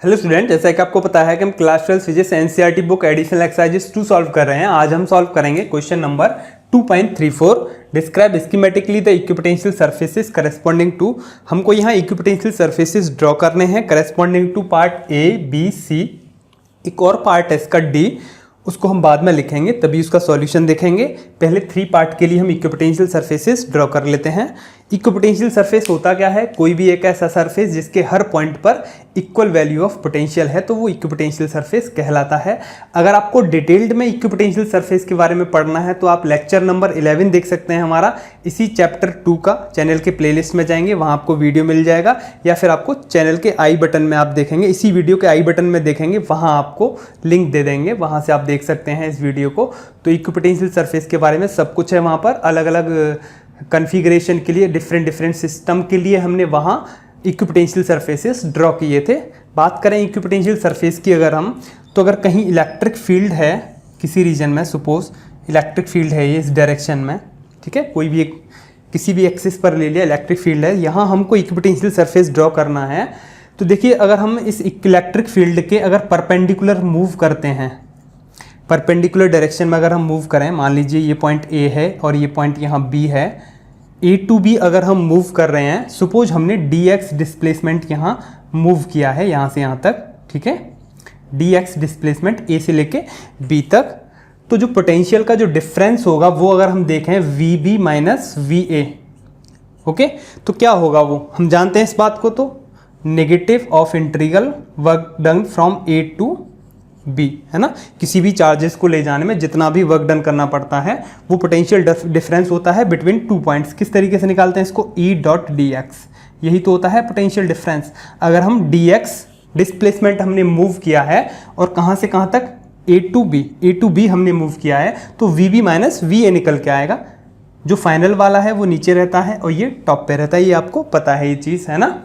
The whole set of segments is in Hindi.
हेलो स्टूडेंट, जैसा कि आपको पता है कि हम class 12 physics NCERT book additional exercises 2 solve कर रहे हैं। आज हम सॉल्व करेंगे question number 2.34। Describe schematically the equipotential surfaces corresponding to. हमको यहाँ इक्विपोटेंशियल सर्फेसेस ड्रॉ करने हैं corresponding to part A B C. एक और पार्ट है इसका डी, उसको हम बाद में लिखेंगे, तभी उसका सॉल्यूशन देखेंगे। पहले 3 पार्ट के लिए हम इक्विपोटेंशियल सर्फेसेस ड्रॉ कर लेते हैं। इक्विपोटेंशियल सरफेस होता क्या है? कोई भी एक ऐसा सरफेस जिसके हर पॉइंट पर इक्वल वैल्यू ऑफ पोटेंशियल है, तो वो इक्विपोटेंशियल सरफेस कहलाता है। अगर आपको डिटेल्ड में इक्विपोटेंशियल सरफेस के बारे में पढ़ना है तो आप लेक्चर नंबर 11 देख सकते हैं हमारा, इसी चैप्टर 2 का। चैनल के प्लेलिस्ट में जाएंगे, वहाँ आपको वीडियो मिल जाएगा, या फिर आपको चैनल के आई बटन में आप देखेंगे, इसी वीडियो के आई बटन में देखेंगे, वहाँ आपको लिंक दे देंगे, वहाँ से आप देख सकते हैं इस वीडियो को। तो इक्विपोटेंशियल सरफेस के बारे में सब कुछ है वहाँ पर। अलग अलग कॉन्फ़िगरेशन के लिए, डिफरेंट सिस्टम के लिए हमने वहाँ इक्विपोटेंशियल सरफेसेस ड्रॉ किए थे। बात करें इक्विपोटेंशियल सरफेस की अगर हम, तो अगर कहीं इलेक्ट्रिक फील्ड है किसी रीजन में, सपोज इलेक्ट्रिक फील्ड है ये इस डायरेक्शन में, ठीक है, कोई भी एक किसी भी एक्सिस पर ले लिया, इलेक्ट्रिक फील्ड है, यहाँ हमको इक्विपोटेंशियल सरफेस ड्रॉ करना है। तो देखिए, अगर हम इस इलेक्ट्रिक फील्ड के अगर परपेंडिकुलर मूव करते हैं, परपेंडिकुलर डायरेक्शन में अगर हम मूव करें, मान लीजिए ये पॉइंट ए है और ये पॉइंट यहाँ बी है, ए टू बी अगर हम मूव कर रहे हैं, सपोज हमने dx डिस्प्लेसमेंट यहाँ मूव किया है यहाँ से यहाँ तक, ठीक है, dx डिस्प्लेसमेंट ए से लेके बी तक, तो जो पोटेंशियल का जो डिफरेंस होगा वो अगर हम देखें V minus V A, okay, तो क्या होगा वो हम जानते हैं इस बात को, तो negative of integral work done from A to B, है ना। किसी भी चार्जेस को ले जाने में जितना भी वर्क डन करना पड़ता है वो पोटेंशियल डिफरेंस होता है बिटवीन 2 पॉइंट्स। किस तरीके से निकालते हैं इसको? E डॉट डी एक्स, यही तो होता है पोटेंशियल डिफरेंस। अगर हम dx डिस्प्लेसमेंट हमने मूव किया है और कहाँ से कहाँ तक, ए टू बी हमने मूव किया है, तो वी माइनस वी ए निकल के आएगा। जो फाइनल वाला है वो नीचे रहता है और ये टॉप पे रहता है, ये आपको पता है ये चीज़, है ना।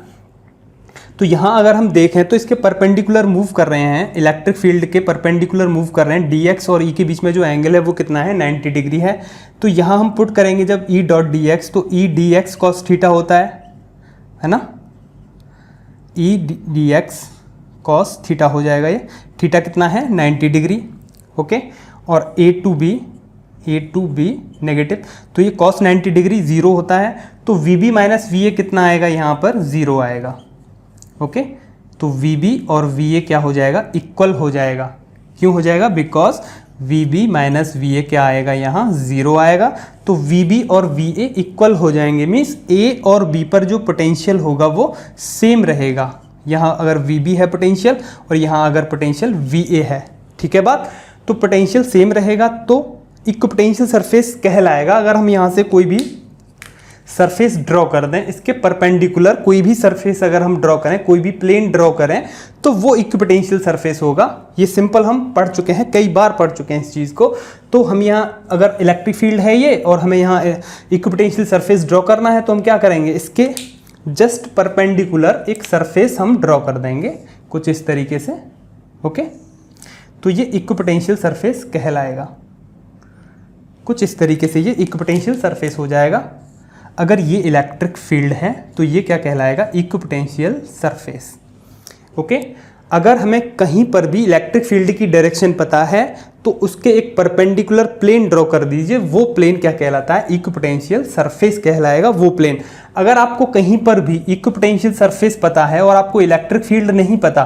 तो यहाँ अगर हम देखें तो इसके परपेंडिकुलर मूव कर रहे हैं, इलेक्ट्रिक फील्ड के परपेंडिकुलर मूव कर रहे हैं। dx और e के बीच में जो एंगल है वो कितना है? 90 डिग्री है। तो यहाँ हम पुट करेंगे जब E डॉट डी एक्स, तो E dx कॉस थीटा होता है ना, E dx कॉस थीटा हो जाएगा। ये थीटा कितना है? 90 डिग्री, ओके। और ए टू बी नेगेटिव, तो ये कॉस 90 डिग्री 0 होता है, तो वी माइनस वी ए कितना आएगा? यहाँ पर 0 आएगा, ओके। तो वी और वी ए क्या हो जाएगा? इक्वल हो जाएगा। क्यों हो जाएगा? Because V minus V A क्या आएगा? यहाँ 0 आएगा। तो वी और वी ए इक्वल हो जाएंगे, मीन्स ए और बी पर जो पोटेंशियल होगा वो सेम रहेगा। यहाँ अगर वी है पोटेंशियल और यहाँ अगर पोटेंशियल वी ए है, ठीक है बात, तो पोटेंशियल सेम रहेगा, तो इक्विपोटेंशियल सरफेस कहलाएगा। अगर हम यहाँ से कोई भी सरफेस ड्रॉ कर दें, इसके परपेंडिकुलर कोई भी सरफेस अगर हम ड्रॉ करें, कोई भी प्लेन ड्रॉ करें, तो वो इक्विपोटेंशियल सरफेस होगा। ये सिंपल हम पढ़ चुके हैं, कई बार पढ़ चुके हैं इस चीज़ को। तो हम यहाँ अगर इलेक्ट्रिक फील्ड है ये और हमें यहाँ इक्विपोटेंशियल सरफेस ड्रॉ करना है, तो हम क्या करेंगे? इसके जस्ट परपेंडिकुलर एक सरफेस हम ड्रॉ कर देंगे कुछ इस तरीके से, ओके। तो ये इक्विपोटेंशियल सरफेस कहलाएगा, कुछ इस तरीके से ये इक्विपोटेंशियल सरफेस हो जाएगा। अगर ये इलेक्ट्रिक फील्ड है तो ये क्या कहलाएगा? Equipotential surface, okay. अगर हमें कहीं पर भी इलेक्ट्रिक फील्ड की डायरेक्शन पता है तो उसके एक परपेंडिकुलर प्लेन ड्रॉ कर दीजिए, वो प्लेन क्या कहलाता है? इक्विपोटेंशियल सरफेस कहलाएगा वो प्लेन। अगर आपको कहीं पर भी इक्विपोटेंशियल सरफेस पता है और आपको इलेक्ट्रिक फील्ड नहीं पता,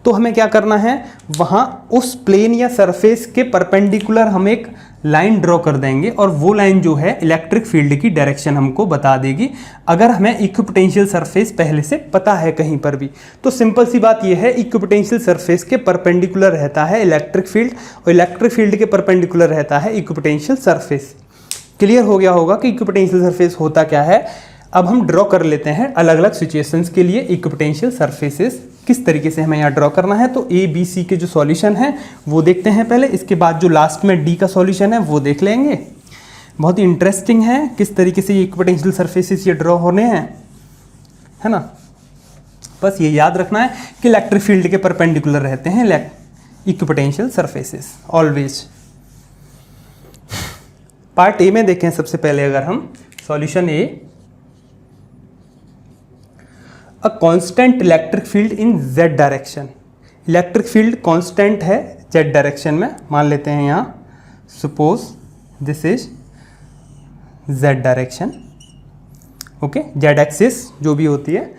तो हमें क्या करना है? वहाँ उस प्लेन या सरफेस के परपेंडिकुलर हम एक लाइन ड्रॉ कर देंगे और वो लाइन जो है इलेक्ट्रिक फील्ड की डायरेक्शन हमको बता देगी, अगर हमें इक्विपोटेंशियल सरफेस पहले से पता है कहीं पर भी। तो सिंपल सी बात ये है, इक्विपोटेंशियल सरफेस के परपेंडिकुलर रहता है इलेक्ट्रिक फील्ड और इलेक्ट्रिक फील्ड के परपेंडिकुलर रहता है इक्विपोटेंशियल सरफेस। क्लियर हो गया होगा कि इक्विपोटेंशियल सरफेस होता क्या है। अब हम ड्रॉ कर लेते हैं अलग अलग सिचुएशंस के लिए इक्विपोटेंशियल सरफेसेस किस तरीके से हमें यहाँ ड्रॉ करना है। तो ए बी सी के जो सॉल्यूशन है वो देखते हैं पहले, इसके बाद जो लास्ट में डी का सॉल्यूशन है वो देख लेंगे। बहुत ही इंटरेस्टिंग है किस तरीके से ये इक्विपोटेंशियल सरफेसेस ये ड्रॉ होने हैं, है ना। बस ये याद रखना है कि इलेक्ट्रिक फील्ड के परपेंडिकुलर रहते हैं equipotential surfaces always. Part A में देखें सबसे पहले, अगर हम solution A, a constant electric field in z direction, electric field constant है जेड डायरेक्शन में, मान लेते हैं यहाँ suppose this is Z direction, okay, Z axis जो भी होती है,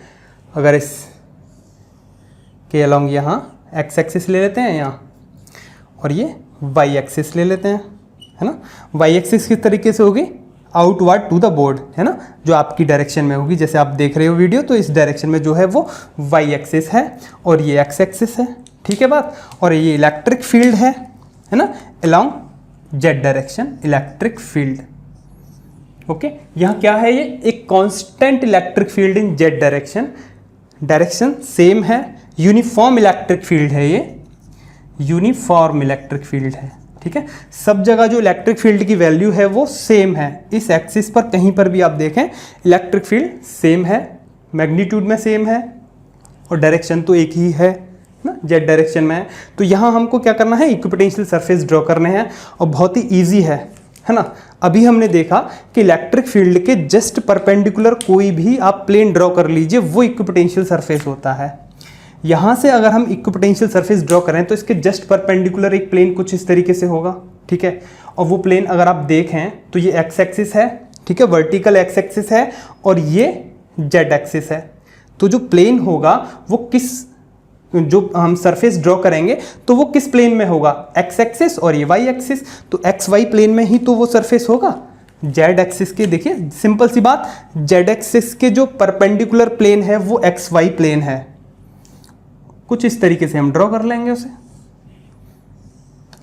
अगर इस के अलोंग यहाँ एक्स एक्सिस ले लेते हैं यहाँ, और ये वाई एक्सिस ले लेते हैं, है ना। वाई एक्सिस किस तरीके से होगी, आउटवर्ड टू द बोर्ड, है ना, जो आपकी डायरेक्शन में होगी, जैसे आप देख रहे हो वीडियो, तो इस डायरेक्शन में जो है वो वाई एक्सिस है और ये एक्स एक्सिस है, ठीक है बात। और ये इलेक्ट्रिक फील्ड है ना, along Z direction electric field, okay. यहाँ क्या है, ये एक कांस्टेंट इलेक्ट्रिक फील्ड इन जेड डायरेक्शन, डायरेक्शन सेम है, यूनिफॉर्म इलेक्ट्रिक फील्ड है, ये यूनिफॉर्म इलेक्ट्रिक फील्ड है, ठीक है। सब जगह जो इलेक्ट्रिक फील्ड की वैल्यू है वो सेम है, इस एक्सिस पर कहीं पर भी आप देखें इलेक्ट्रिक फील्ड सेम है, मैग्नीट्यूड में सेम है, और डायरेक्शन तो एक ही है ना, जेड डायरेक्शन में है। तो यहाँ हमको क्या करना है, इक्विपोटेंशियल सरफेस ड्रॉ करने हैं, और बहुत ही ईजी है ना। अभी हमने देखा कि इलेक्ट्रिक फील्ड के जस्ट परपेंडिकुलर कोई भी आप प्लेन ड्रॉ कर लीजिए, वो इक्विपोटेंशियल सरफेस होता है। यहाँ से अगर हम इक्विपोटेंशियल सरफेस ड्रॉ करें तो इसके जस्ट परपेंडिकुलर एक प्लेन कुछ इस तरीके से होगा, ठीक है। और वो प्लेन अगर आप देखें तो ये एक्स एक्सिस है, ठीक है, वर्टिकल एक्स एक्सिस है, और ये जेड एक्सिस है। तो जो प्लेन होगा वो किस, जो हम सरफेस ड्रॉ करेंगे तो वो किस प्लेन में होगा, एक्स एक्सिस और ये वाई एक्सिस, तो एक्स वाई प्लेन में ही तो वो सरफेस होगा। जेड एक्सिस के, देखिए सिंपल सी बात, जेड एक्सिस के जो परपेंडिकुलर प्लेन है वो एक्स वाई प्लेन है, कुछ इस तरीके से हम ड्रॉ कर लेंगे उसे।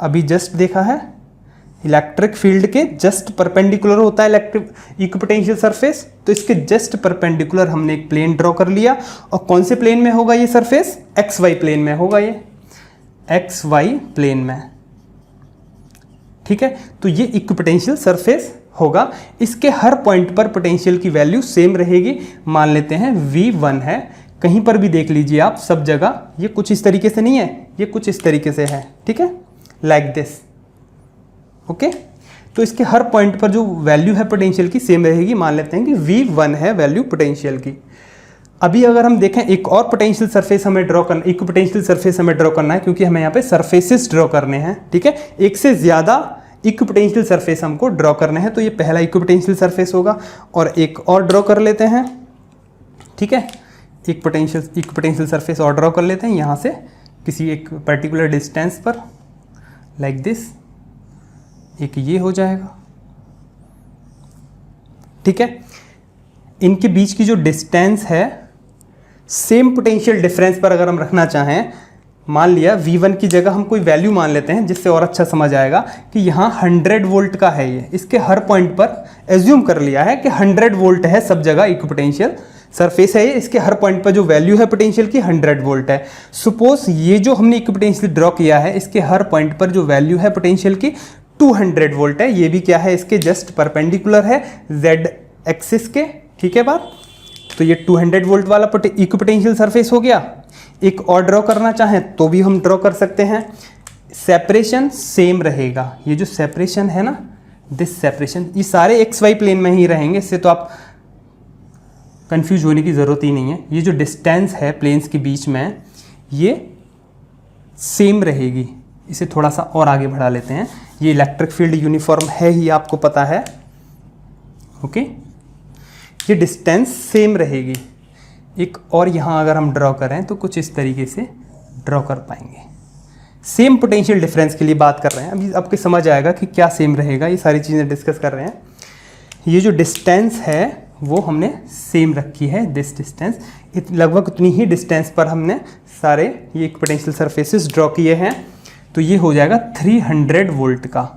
अभी जस्ट देखा है, इलेक्ट्रिक फील्ड के जस्ट परपेंडिकुलर होता है इलेक्ट्रिक इक्विपोटेंशियल सरफेस, तो इसके जस्ट परपेंडिकुलर हमने एक प्लेन ड्रॉ कर लिया, और कौन से प्लेन में होगा ये सरफेस, एक्स वाई प्लेन में होगा, ये एक्स वाई प्लेन में, ठीक है। तो ये इक्विपोटेंशियल सरफेस होगा, इसके हर पॉइंट पर पोटेंशियल की वैल्यू सेम रहेगी, मान लेते हैं V1 है, कहीं पर भी देख लीजिए आप, सब जगह ये कुछ इस तरीके से नहीं है, ये कुछ इस तरीके से है, ठीक है, लाइक दिस, ओके। तो इसके हर पॉइंट पर जो वैल्यू है पोटेंशियल की सेम रहेगी, मान लेते हैं कि V1 है वैल्यू पोटेंशियल की। अभी अगर हम देखें एक और पोटेंशियल सरफेस हमें ड्रॉ करना, इक्विपोटेंशियल सरफेस हमें ड्रॉ करना है, क्योंकि हमें यहाँ पे सरफेसेस ड्रॉ करने हैं, ठीक है, एक से ज़्यादा इक्विपोटेंशियल सरफेस हमको ड्रॉ करने हैं। तो ये पहला इक्विपोटेंशियल सरफेस होगा, और एक और ड्रॉ कर लेते हैं, ठीक है, एक इक्विपोटेंशियल सरफेस और ड्रॉ कर लेते हैं यहाँ से किसी एक पर्टिकुलर डिस्टेंस पर, लाइक दिस, एक ये हो जाएगा, ठीक है। इनके बीच की जो डिस्टेंस है सेम पोटेंशियल डिफरेंस पर अगर हम रखना चाहें, मान लिया V1 की जगह हम कोई वैल्यू मान लेते हैं, जिससे और अच्छा समझ आएगा कि यहाँ 100 वोल्ट का है, ये इसके हर पॉइंट पर एज्यूम कर लिया है कि 100 वोल्ट है सब जगह, इक्विपोटेंशियल सरफेस है ये, इसके हर पॉइंट पर जो वैल्यू है पोटेंशियल की 100 वोल्ट है। सपोज ये जो हमने इक्विपोटेंशियल ड्रॉ किया है, इसके हर पॉइंट पर जो वैल्यू है पोटेंशियल की 200 वोल्ट है, ये भी क्या है, इसके जस्ट परपेंडिकुलर है जेड एक्सिस के, ठीक है बात। तो ये 200 वोल्ट वाला इक्विपोटेंशियल सरफेस हो गया। एक और ड्रॉ करना चाहें तो भी हम ड्रॉ कर सकते हैं, सेपरेशन सेम रहेगा, ये जो सेपरेशन है ना, दिस सेपरेशन, ये सारे एक्स वाई प्लेन में ही रहेंगे, इससे तो आप कंफ्यूज होने की ज़रूरत ही नहीं है। ये जो डिस्टेंस है प्लेन्स के बीच में ये सेम रहेगी, इसे थोड़ा सा और आगे बढ़ा लेते हैं। ये इलेक्ट्रिक फील्ड यूनिफॉर्म है ही, आपको पता है, ओके। ये डिस्टेंस सेम रहेगी। एक और यहाँ अगर हम ड्रॉ करें तो कुछ इस तरीके से ड्रॉ कर पाएंगे। सेम पोटेंशियल डिफरेंस के लिए बात कर रहे हैं, अभी आपको समझ आएगा कि क्या सेम रहेगा, ये सारी चीज़ें डिस्कस कर रहे हैं। ये जो डिस्टेंस है वो हमने सेम रखी है, दिस डिस्टेंस, लगभग उतनी ही डिस्टेंस पर हमने सारे ये इक्विपोटेंशियल सरफेसेस ड्रॉ किए हैं। तो ये हो जाएगा 300 वोल्ट का।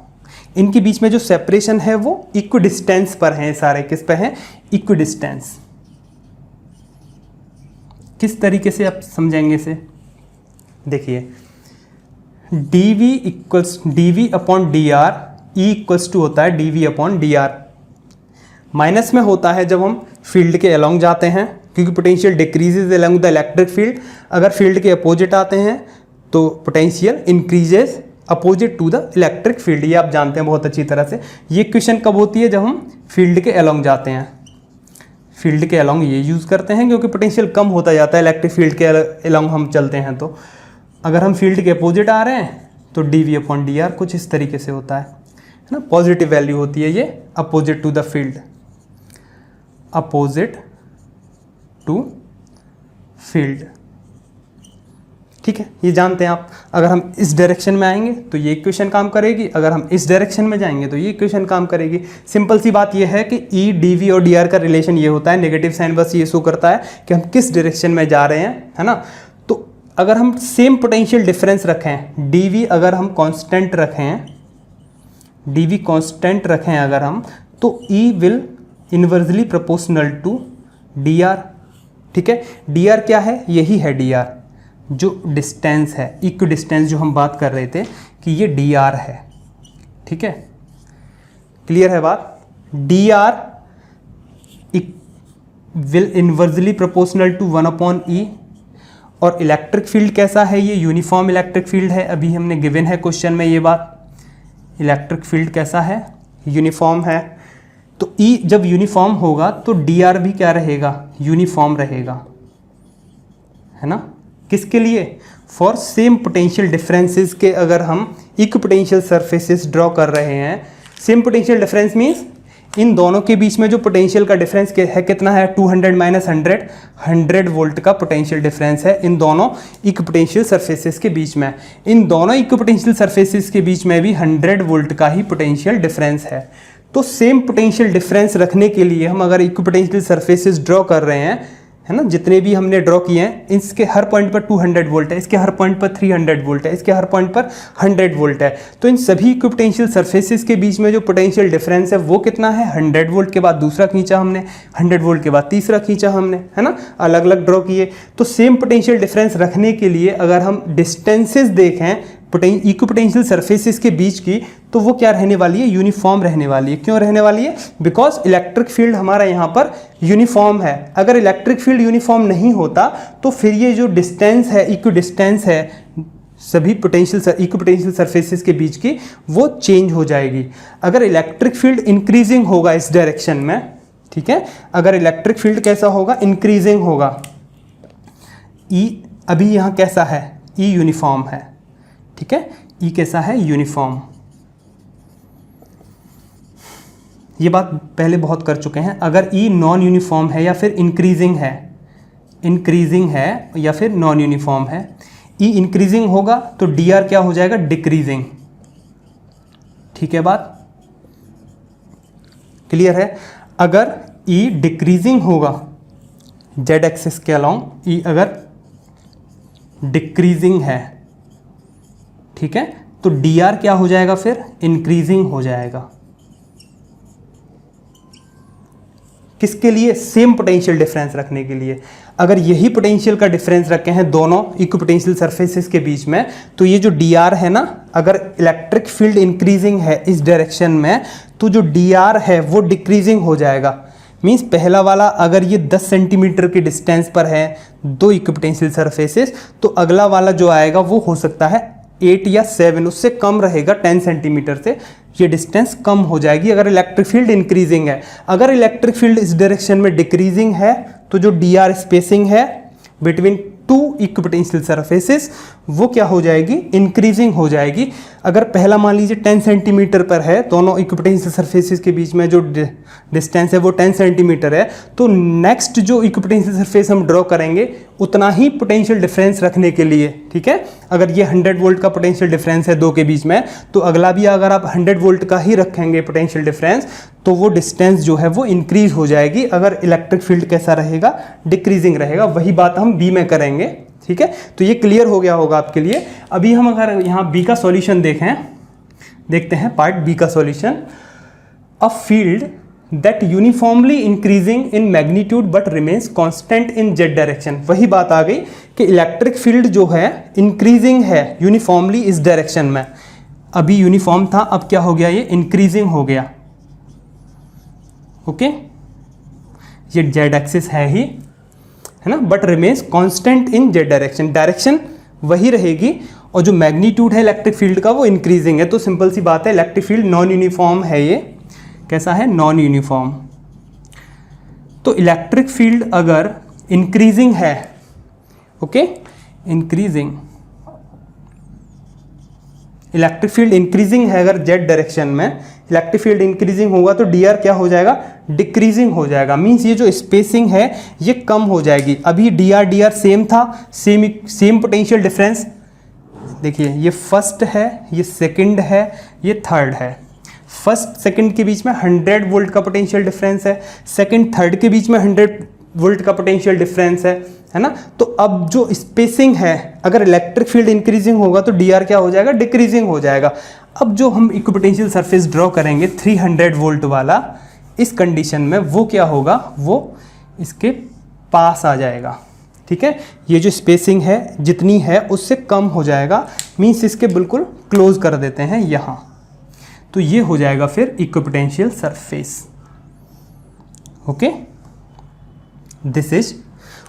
इनके बीच में जो सेपरेशन है वो इक्वी डिस्टेंस पर है, सारे किस पे हैं, इक्वी डिस्टेंस। किस तरीके से आप समझेंगे इसे, देखिए dv upon dr, E equals to होता है dv अपॉन dr। माइनस में होता है जब हम फील्ड के अलोंग जाते हैं, क्योंकि potential decreases along the electric field. अगर फील्ड के अपोजिट आते हैं तो potential increases opposite to the electric field, ये आप जानते हैं बहुत अच्छी तरह से। ये क्वेश्चन कब होती है, जब हम फील्ड के अलोंग जाते हैं, फील्ड के अलोंग ये यूज़ करते हैं, क्योंकि पोटेंशियल कम होता जाता है इलेक्ट्रिक फील्ड के अलोंग हम चलते हैं तो। अगर हम फील्ड के अपोजिट आ रहे हैं तो dv/dr कुछ इस तरीके से होता है ना, पॉजिटिव वैल्यू होती है ये, opposite to the field, opposite to field. ठीक है, ये जानते हैं आप। अगर हम इस डायरेक्शन में आएंगे तो ये इक्वेशन काम करेगी, अगर हम इस डायरेक्शन में जाएंगे तो ये इक्वेशन काम करेगी। सिंपल सी बात ये है कि ई डी और डी आर का रिलेशन ये होता है, नेगेटिव साइन बस ये शो करता है कि हम किस डायरेक्शन में जा रहे हैं, है ना। तो अगर हम सेम पोटेंशियल डिफरेंस रखें, डी वी अगर हम कॉन्स्टेंट रखें, डी वी कॉन्स्टेंट रखें अगर हम, तो E will inversely proportional to D R. ठीक है, डी आर क्या है, यही है डी आर, जो डिस्टेंस है, इक्व डिस्टेंस जो हम बात कर रहे थे कि ये डी आर है। ठीक है, क्लियर है बात। D R will inversely proportional to 1/e। और इलेक्ट्रिक फील्ड कैसा है, ये यूनिफॉर्म इलेक्ट्रिक फील्ड है, अभी हमने गिवन है क्वेश्चन में ये बात। इलेक्ट्रिक फील्ड कैसा है, यूनिफॉर्म है। तो E जब यूनिफॉर्म होगा तो DR भी क्या रहेगा, यूनिफॉर्म रहेगा, है ना। किसके लिए, फॉर सेम पोटेंशियल डिफरेंसेस के अगर हम इक्व पोटेंशियल सरफेसेस ड्रॉ कर रहे हैं। Same potential difference means in दोनों के बीच में जो पोटेंशियल का डिफरेंस है कितना है, 200 माइनस 100 वोल्ट का पोटेंशियल डिफरेंस है इन दोनों इक्व पोटेंशियल सरफेसेस के बीच में। इन दोनों इक्व पोटेंशियल सरफेसेस के बीच में भी 100 वोल्ट का ही पोटेंशियल डिफरेंस है। तो सेम पोटेंशियल डिफरेंस रखने के लिए हम अगर इक्व पोटेंशियल सरफेसेस ड्रॉ कर रहे हैं, है ना, जितने भी हमने ड्रॉ किए हैं, इसके हर पॉइंट पर 200 वोल्ट है, इसके हर पॉइंट पर 300 वोल्ट है, इसके हर पॉइंट पर 100 वोल्ट है। तो इन सभी इक्विपोटेंशियल सरफेसेस के बीच में जो पोटेंशियल डिफरेंस है वो कितना है, 100 वोल्ट के बाद दूसरा खींचा हमने, 100 वोल्ट के बाद तीसरा खींचा हमने, है ना, अलग अलग ड्रॉ किए। तो सेम पोटेंशियल डिफरेंस रखने के लिए अगर हम डिस्टेंसेस देखें इक्विपोटेंशियल सरफेसेस के बीच की, तो वो क्या रहने वाली है, यूनिफॉर्म रहने वाली है। क्यों रहने वाली है, बिकॉज इलेक्ट्रिक फील्ड हमारा यहाँ पर यूनिफॉर्म है। अगर इलेक्ट्रिक फील्ड यूनिफॉर्म नहीं होता तो फिर ये जो डिस्टेंस है, इक्व डिस्टेंस है सभी इक्विपोटेंशियल सरफेसेस के बीच की, वो चेंज हो जाएगी। अगर इलेक्ट्रिक फील्ड इंक्रीजिंग होगा इस डायरेक्शन में, ठीक है, अगर इलेक्ट्रिक फील्ड कैसा होगा, इंक्रीजिंग होगा। ई अभी यहाँ कैसा है, ई यूनिफॉर्म है, ठीक है, ई कैसा है, यूनिफॉर्म। ये बात पहले बहुत कर चुके हैं। अगर ई नॉन यूनिफॉर्म है या फिर इंक्रीजिंग है या फिर नॉन यूनिफॉर्म है, ई इंक्रीजिंग होगा तो डी आर क्या हो जाएगा, डिक्रीजिंग। ठीक है, बात क्लियर है। अगर ई डिक्रीजिंग होगा जेड एक्सिस के अलोंग, ई अगर डिक्रीजिंग है, ठीक है, तो डी आर क्या हो जाएगा, फिर इंक्रीजिंग हो जाएगा। किसके लिए, सेम पोटेंशियल डिफरेंस रखने के लिए। अगर यही पोटेंशियल का डिफरेंस रखे हैं दोनों इक्विपोटेंशियल सरफेसेस के बीच में, तो ये जो डी आर है ना, अगर इलेक्ट्रिक फील्ड इंक्रीजिंग है इस डायरेक्शन में, तो जो डी आर है वो डिक्रीजिंग हो जाएगा। मीन्स पहला वाला अगर ये 10 सेंटीमीटर की डिस्टेंस पर है दो इक्विपोटेंशियल सरफेसेस, तो अगला वाला जो आएगा वो हो सकता है 8 या 7, उससे कम रहेगा, 10 सेंटीमीटर से ये डिस्टेंस कम हो जाएगी अगर इलेक्ट्रिक फील्ड इंक्रीजिंग है। अगर इलेक्ट्रिक फील्ड इस डायरेक्शन में डिक्रीजिंग है तो जो डी आर स्पेसिंग है बिटवीन टू इक्विपोटेंशियल सरफेसेस वो क्या हो जाएगी, इंक्रीजिंग हो जाएगी। अगर पहला मान लीजिए 10 सेंटीमीटर पर है, दोनों इक्विपोटेंशियल सरफेसेस के बीच में जो डिस्टेंस है वो 10 सेंटीमीटर है, तो नेक्स्ट जो इक्विपोटेंशियल सरफेस हम ड्रॉ करेंगे उतना ही पोटेंशियल डिफरेंस रखने के लिए, ठीक है, अगर ये 100 वोल्ट का पोटेंशियल डिफरेंस है दो के बीच में, तो अगला भी अगर आप 100 वोल्ट का ही रखेंगे पोटेंशियल डिफरेंस, तो वो डिस्टेंस जो है वो इंक्रीज हो जाएगी। अगर इलेक्ट्रिक फील्ड कैसा रहेगा, डिक्रीजिंग रहेगा। वही बात हम बी में करेंगे, ठीक है। तो ये क्लियर हो गया होगा आपके लिए। अभी हम अगर यहाँ बी का सॉल्यूशन देखते हैं पार्ट बी का solution. A field that uniformly increasing in magnitude but remains constant in Z direction. वही बात आ गई कि इलेक्ट्रिक फील्ड जो है इंक्रीजिंग है यूनिफॉर्मली इस डायरेक्शन में। अभी यूनिफॉर्म था, अब क्या हो गया, ये इंक्रीजिंग हो गया। ओके, ये जेड एक्सिस है ही, है ना, but remains constant in Z direction. Direction वही रहेगी और जो मैग्नीट्यूड है इलेक्ट्रिक फील्ड का वो इंक्रीजिंग है। तो सिंपल सी बात है, इलेक्ट्रिक फील्ड नॉन यूनिफॉर्म है। ये कैसा है, नॉन यूनिफॉर्म। तो इलेक्ट्रिक फील्ड अगर इंक्रीजिंग है, okay, increasing, electric field increasing है अगर जेड डायरेक्शन में, इलेक्ट्रिक फील्ड इंक्रीजिंग होगा तो डी आर क्या हो जाएगा, डिक्रीजिंग हो जाएगा। मीन्स ये जो स्पेसिंग है ये कम हो जाएगी। अभी डी आर सेम था, सेम पोटेंशियल डिफरेंस। देखिए ये फर्स्ट है, ये सेकंड है, ये थर्ड है। फर्स्ट सेकंड के बीच में 100 वोल्ट का पोटेंशियल डिफरेंस है, सेकंड थर्ड के बीच में 100 वोल्ट का पोटेंशियल डिफरेंस है ना। तो अब जो स्पेसिंग है, अगर इलेक्ट्रिक फील्ड इंक्रीजिंग होगा तो डी आर क्या हो जाएगा, डिक्रीजिंग हो जाएगा। अब जो हम इक्विपोटेंशियल सरफेस ड्रॉ करेंगे 300 वोल्ट वाला, इस कंडीशन में वो क्या होगा, वो इसके पास आ जाएगा। ठीक है, ये जो स्पेसिंग है जितनी है उससे कम हो जाएगा। मीन्स इसके बिल्कुल क्लोज कर देते हैं यहाँ, तो ये हो जाएगा फिर equipotential surface. Okay, this is,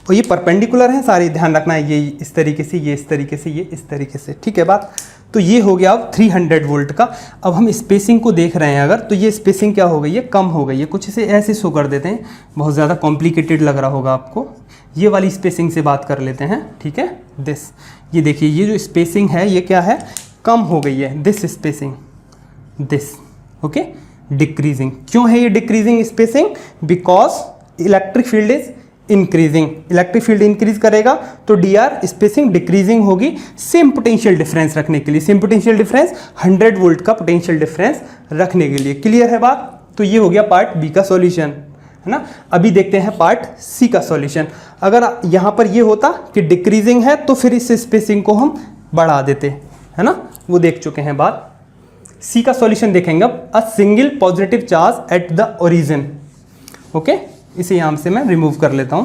और ये परपेंडिकुलर है सारी, ध्यान रखना है, ये इस तरीके से, ये इस तरीके से, ये इस तरीके से। ठीक है बात। तो ये हो गया अब 300 वोल्ट का। अब हम स्पेसिंग को देख रहे हैं अगर, तो ये स्पेसिंग क्या हो गई है, कम हो गई है। कुछ इसे ऐसे शो कर देते हैं, बहुत ज़्यादा कॉम्प्लिकेटेड लग रहा होगा आपको। ये वाली स्पेसिंग से बात कर लेते हैं। ठीक है, दिस, ये देखिए ये जो स्पेसिंग है ये क्या है, कम हो गई है। This spacing, this, okay, decreasing. क्यों है ये decreasing spacing, because electric field is increasing. Electric field increase करेगा तो डी आर स्पेसिंग डिक्रीजिंग होगी, सेम पोटेंशियल डिफरेंस रखने के लिए। सेम पोटेंशियल डिफरेंस 100 वोल्ट का पोटेंशियल डिफरेंस रखने के लिए। क्लियर है बात। तो ये हो गया पार्ट बी का सॉल्यूशन, है ना। अभी देखते हैं पार्ट सी का सॉल्यूशन। अगर यहाँ पर ये होता कि डिक्रीजिंग है तो फिर इस स्पेसिंग को हम बढ़ा देते, है ना, वो देख चुके हैं बात। सी का सॉल्यूशन देखेंगे अब। अ single positive charge at the origin. Okay, इसे यहां से मैं रिमूव कर लेता हूं।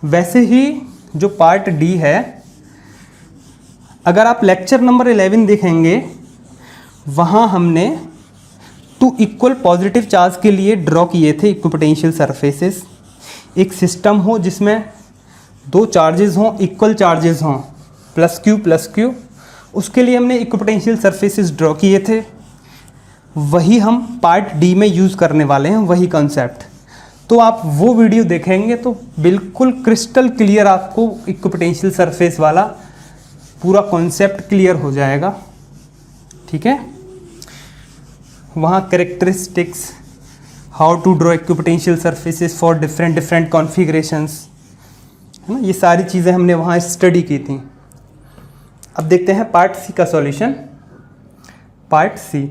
वैसे ही जो पार्ट डी है, अगर आप लेक्चर नंबर 11 देखेंगे, वहां हमने 2 इक्वल पॉजिटिव चार्ज के लिए ड्रॉ किए थे इक्विपोटेंशियल सरफेसेस। एक सिस्टम हो जिसमें 2 चार्जेस हों, इक्वल चार्जेस हों, प्लस क्यू, उसके लिए हमने इक्विपोटेंशियल सरफेसेस ड्रॉ किए थे। वही हम पार्ट डी में यूज़ करने वाले हैं, वही कॉन्सेप्ट। तो आप वो वीडियो देखेंगे तो बिल्कुल क्रिस्टल क्लियर आपको इक्विपोटेंशियल सरफेस वाला पूरा कॉन्सेप्ट क्लियर हो जाएगा। ठीक है, वहाँ characteristics, how to draw equipotential surfaces for different configurations, है ना, ये सारी चीज़ें हमने वहाँ स्टडी की थी। अब देखते हैं पार्ट सी का solution. Part C,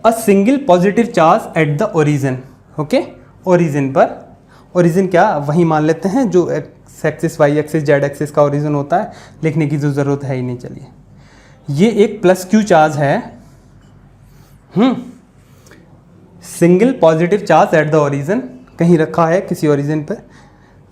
a single positive charge at the origin. Okay, origin पर, ओरिजिन क्या वही मान लेते हैं जो X axis, Y axis, Z axis का ओरिजिन होता है, लिखने की जो ज़रूरत है ही नहीं। चलिए, ये एक प्लस क्यू चार्ज है, single positive charge at the origin, कहीं रखा है किसी ओरिजिन पर।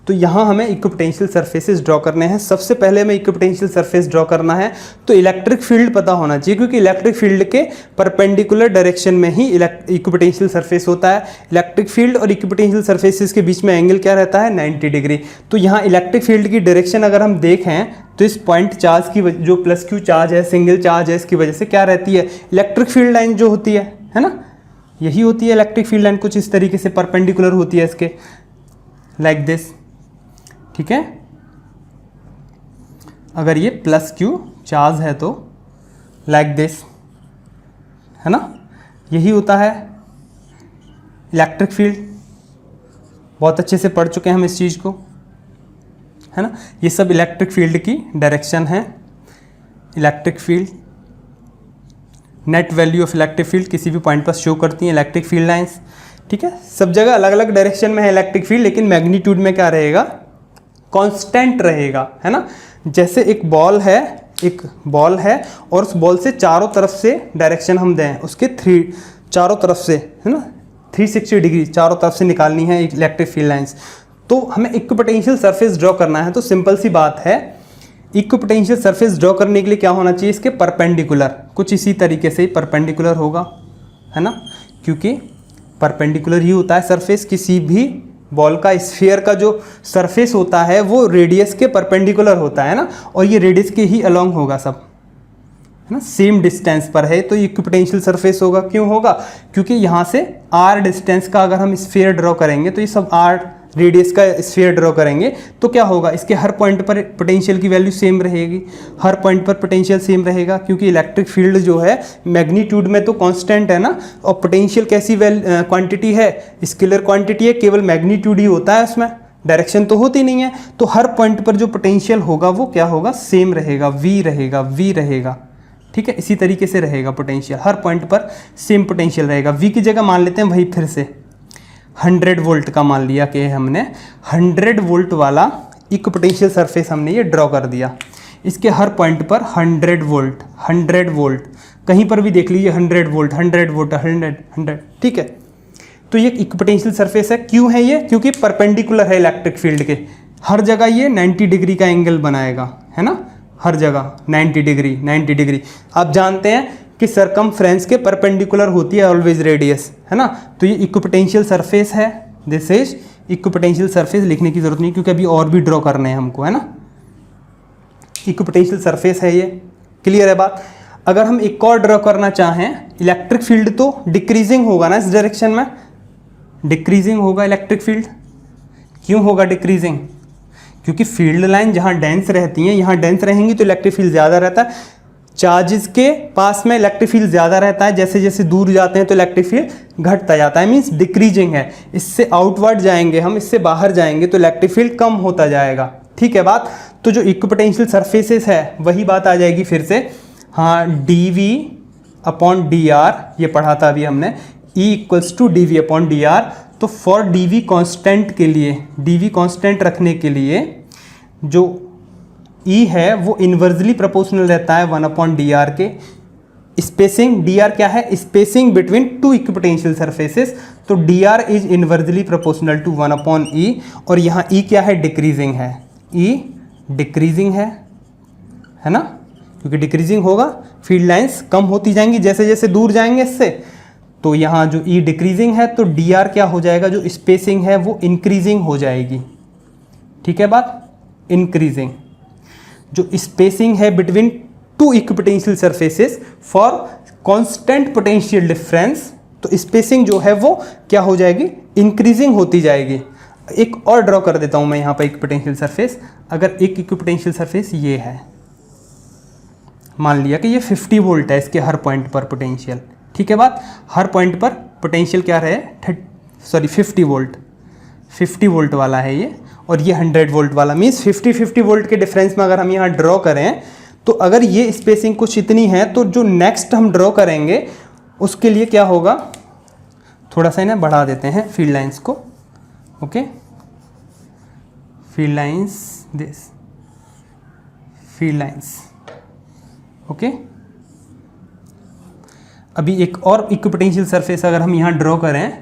तो यहाँ हमें इक्विपोटेंशियल सरफेसेस ड्रॉ करने हैं। सबसे पहले हमें इक्विपोटेंशियल सरफेस ड्रॉ करना है तो इलेक्ट्रिक फील्ड पता होना चाहिए, क्योंकि इलेक्ट्रिक फील्ड के परपेंडिकुलर डायरेक्शन में ही इक्विपोटेंशियल सरफेस होता है। इलेक्ट्रिक फील्ड और इक्विपोटेंशियल सरफेसेस के बीच में एंगल क्या रहता है, 90 डिग्री। तो यहाँ इलेक्ट्रिक फील्ड की डायरेक्शन अगर हम देखें तो इस पॉइंट चार्ज की जो प्लस क्यू चार्ज है, सिंगल चार्ज है, इसकी वजह से क्या रहती है, इलेक्ट्रिक फील्ड लाइन जो होती है ना, यही होती है इलेक्ट्रिक फील्ड लाइन। कुछ इस तरीके से परपेंडिकुलर होती है इसके, लाइक दिस। ठीक है, अगर ये प्लस क्यू चार्ज है तो लाइक दिस, है ना, यही होता है इलेक्ट्रिक फील्ड। बहुत अच्छे से पढ़ चुके हैं हम इस चीज़ को, है ना। ये सब इलेक्ट्रिक फील्ड की डायरेक्शन है। Electric field, net value of electric field किसी भी पॉइंट पर शो करती हैं इलेक्ट्रिक फील्ड लाइंस। ठीक है, सब जगह अलग अलग डायरेक्शन में है इलेक्ट्रिक फील्ड, लेकिन मैग्नीट्यूड में क्या रहेगा, कांस्टेंट रहेगा, है ना। जैसे एक बॉल है और उस बॉल से चारों तरफ से डायरेक्शन हम दें, उसके चारों तरफ से, है ना, 360 डिग्री चारों तरफ से निकालनी है इलेक्ट्रिक फील्ड लाइंस। तो हमें इक्विपोटेंशियल सरफेस ड्रॉ करना है, तो सिंपल सी बात है, इक्विपोटेंशियल सरफेस ड्रॉ करने के लिए क्या होना चाहिए, इसके परपेंडिकुलर, कुछ इसी तरीके से परपेंडिकुलर होगा, है ना, क्योंकि परपेंडिकुलर ही होता है सरफेस। किसी भी बॉल का, स्फीयर का जो सरफेस होता है वो रेडियस के परपेंडिकुलर होता है ना, और ये रेडियस के ही अलोंग होगा सब, है ना, सेम डिस्टेंस पर है, तो इक्विपोटेंशियल सरफेस होगा। क्यों होगा, क्योंकि यहाँ से r डिस्टेंस का अगर हम स्फीयर ड्रॉ करेंगे तो ये सब r रेडियस का स्फीयर ड्रॉ करेंगे तो क्या होगा, इसके हर पॉइंट पर पोटेंशियल की वैल्यू सेम रहेगी, हर पॉइंट पर पोटेंशियल सेम रहेगा, क्योंकि इलेक्ट्रिक फील्ड जो है मैग्नीट्यूड में तो कांस्टेंट है ना, और पोटेंशियल कैसी क्वांटिटी है, स्केलर क्वांटिटी है, केवल मैग्नीट्यूड ही होता है उसमें, डायरेक्शन तो होती नहीं है। तो हर पॉइंट पर जो पोटेंशियल होगा वो क्या होगा, सेम रहेगा, वी रहेगा। ठीक है, इसी तरीके से रहेगा पोटेंशियल, हर पॉइंट पर सेम पोटेंशियल रहेगा। वी की जगह मान लेते हैं वही फिर से 100 वोल्ट का मान लिया कि हमने 100 वोल्ट वाला इक्विपोटेंशियल सरफेस हमने ये ड्रॉ कर दिया। इसके हर पॉइंट पर 100 वोल्ट, कहीं पर भी देख लीजिए 100 वोल्ट 100, ठीक है। तो ये इक्विपोटेंशियल सरफेस है। क्यों है ये, क्योंकि परपेंडिकुलर है इलेक्ट्रिक फील्ड के, हर जगह ये 90 डिग्री का एंगल बनाएगा, है ना, हर जगह 90 डिग्री। आप जानते हैं कि सरकमफ्रेंस के परपेंडिकुलर होती है ऑलवेज रेडियस, है ना। तो ये इक्विपोटेंशियल सरफेस है, दिस इज इक्विपोटेंशियल सरफेस, लिखने की जरूरत नहीं क्योंकि अभी और भी ड्रॉ करने हैं हमको, है ना। इक्विपोटेंशियल सरफेस है ये, क्लियर है बात। अगर हम एक और ड्रॉ करना चाहें, इलेक्ट्रिक फील्ड तो डिक्रीजिंग होगा ना इस डायरेक्शन में, डिक्रीजिंग होगा इलेक्ट्रिक फील्ड। क्यों होगा डिक्रीजिंग, क्योंकि फील्ड लाइन जहाँ डेंस रहती हैं, यहाँ डेंस रहेंगी तो इलेक्ट्रिक फील्ड ज़्यादा रहता है, चार्जेस के पास में इलेक्ट्रिक फील्ड ज़्यादा रहता है, जैसे जैसे दूर जाते हैं तो इलेक्ट्रिक फील्ड घटता जाता है, मीन्स डिक्रीजिंग है। इससे आउटवर्ड जाएंगे हम, इससे बाहर जाएंगे तो इलेक्ट्रिक फील्ड कम होता जाएगा, ठीक है बात। तो जो इक्विपोटेंशियल सरफेसेस है वही बात आ जाएगी फिर से, हाँ, dV/dr, ये पढ़ा था अभी हमने, E = dV/dr। तो फॉर dV कांस्टेंट के लिए, dV कांस्टेंट रखने के लिए जो E है वो इन्वर्सली प्रोपोर्शनल रहता है 1/dr के। स्पेसिंग, dr क्या है, spacing between two equipotential surfaces, तो dr is inversely proportional to 1/E। और यहाँ E क्या है, डिक्रीजिंग है, E डिक्रीजिंग है ना, क्योंकि डिक्रीजिंग होगा, फील्ड लाइंस कम होती जाएंगी जैसे जैसे दूर जाएंगे इससे। तो यहाँ जो E डिक्रीजिंग है तो dr क्या हो जाएगा, जो स्पेसिंग है वो इंक्रीजिंग हो जाएगी, ठीक है बात, इंक्रीजिंग। जो स्पेसिंग है between two equipotential surfaces for constant potential difference, तो स्पेसिंग जो है वो क्या हो जाएगी, इंक्रीजिंग होती जाएगी। एक और ड्रॉ कर देता हूँ मैं यहाँ पर इक्विपोटेंशियल सरफेस। अगर एक इक्विपोटेंशियल सरफेस ये है, मान लिया कि ये 50 वोल्ट है, इसके हर पॉइंट पर पोटेंशियल, ठीक है बात, हर पॉइंट पर पोटेंशियल क्या रहे, 50 वोल्ट वाला है ये, और ये 100 वोल्ट वाला, मीन्स 50 वोल्ट के डिफरेंस में अगर हम यहाँ ड्रॉ करें तो अगर ये स्पेसिंग कुछ इतनी है तो जो नेक्स्ट हम ड्रॉ करेंगे उसके लिए क्या होगा, थोड़ा सा इन्हें बढ़ा देते हैं फील्ड लाइंस को, okay, field lines, this field lines, okay. अभी एक और इक्विपोटेंशियल सरफेस अगर हम यहाँ ड्रॉ करें,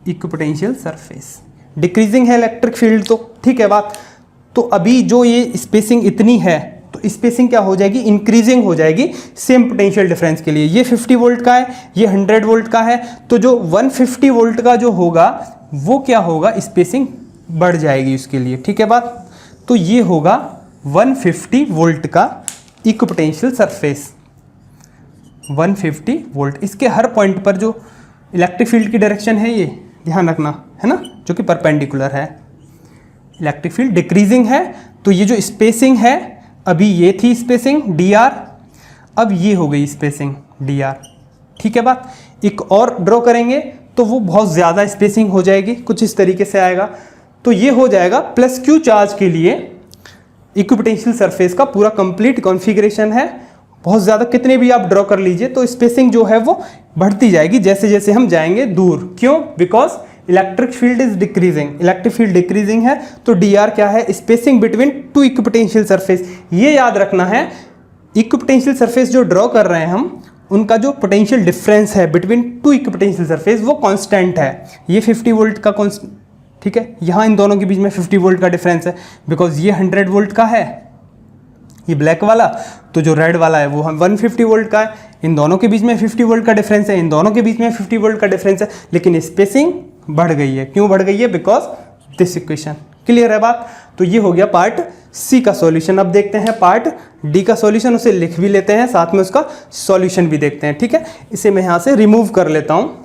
इक्विपोटेंशियल सरफेस, डिक्रीजिंग है इलेक्ट्रिक फील्ड तो, ठीक है बात। तो अभी जो ये स्पेसिंग इतनी है तो स्पेसिंग क्या हो जाएगी, इंक्रीजिंग हो जाएगी सेम पोटेंशियल डिफरेंस के लिए। ये 50 वोल्ट का है, ये 100 वोल्ट का है, तो जो 150 वोल्ट का जो होगा वो क्या होगा, स्पेसिंग बढ़ जाएगी उसके लिए, ठीक है बात। तो ये होगा 150 वोल्ट का इक्विपोटेंशियल सरफेस, 150 वोल्ट। इसके हर पॉइंट पर जो इलेक्ट्रिक फील्ड की डायरेक्शन है ये ध्यान रखना, है ना, जो कि परपेंडिकुलर है, इलेक्ट्रिक फील्ड डिक्रीजिंग है। तो ये जो स्पेसिंग है, अभी ये थी स्पेसिंग dr, अब ये हो गई स्पेसिंग dr, ठीक है बात। एक और ड्रॉ करेंगे तो वो बहुत ज़्यादा स्पेसिंग हो जाएगी, कुछ इस तरीके से आएगा। तो ये हो जाएगा +q चार्ज के लिए इक्विपोटेंशियल सरफेस का पूरा कंप्लीट कॉन्फ़िगरेशन है। बहुत ज़्यादा कितने भी आप ड्रॉ कर लीजिए तो स्पेसिंग जो है वो बढ़ती जाएगी जैसे जैसे हम जाएंगे दूर। क्यों, because electric field is decreasing, electric field decreasing है तो dr क्या है, spacing between two equipotential surface. ये याद रखना है, इक्विपोटेंशियल सरफेस जो ड्रॉ कर रहे हैं हम, उनका जो पोटेंशियल डिफरेंस है बिटवीन टू इक्विपोटेंशियल सरफेस वो कांस्टेंट है। ये 50 वोल्ट का ठीक है, यहाँ इन दोनों के बीच में 50 वोल्ट का डिफरेंस है, बिकॉज ये 100 वोल्ट का है, ये ब्लैक वाला, तो जो रेड वाला है वो हम 150 वोल्ट का है। इन दोनों के बीच में 50 वोल्ट का डिफरेंस है, इन दोनों के बीच में 50 वोल्ट का डिफरेंस है, लेकिन स्पेसिंग बढ़ गई है। क्यों बढ़ गई है, बिकॉज दिस इक्वेशन, क्लियर है बात। तो ये हो गया पार्ट सी का सॉल्यूशन। अब देखते हैं पार्ट डी का सॉल्यूशन, उसे लिख भी लेते हैं, साथ में उसका सॉल्यूशन भी देखते हैं, ठीक है। इसे मैं यहाँ से रिमूव कर लेता हूँ।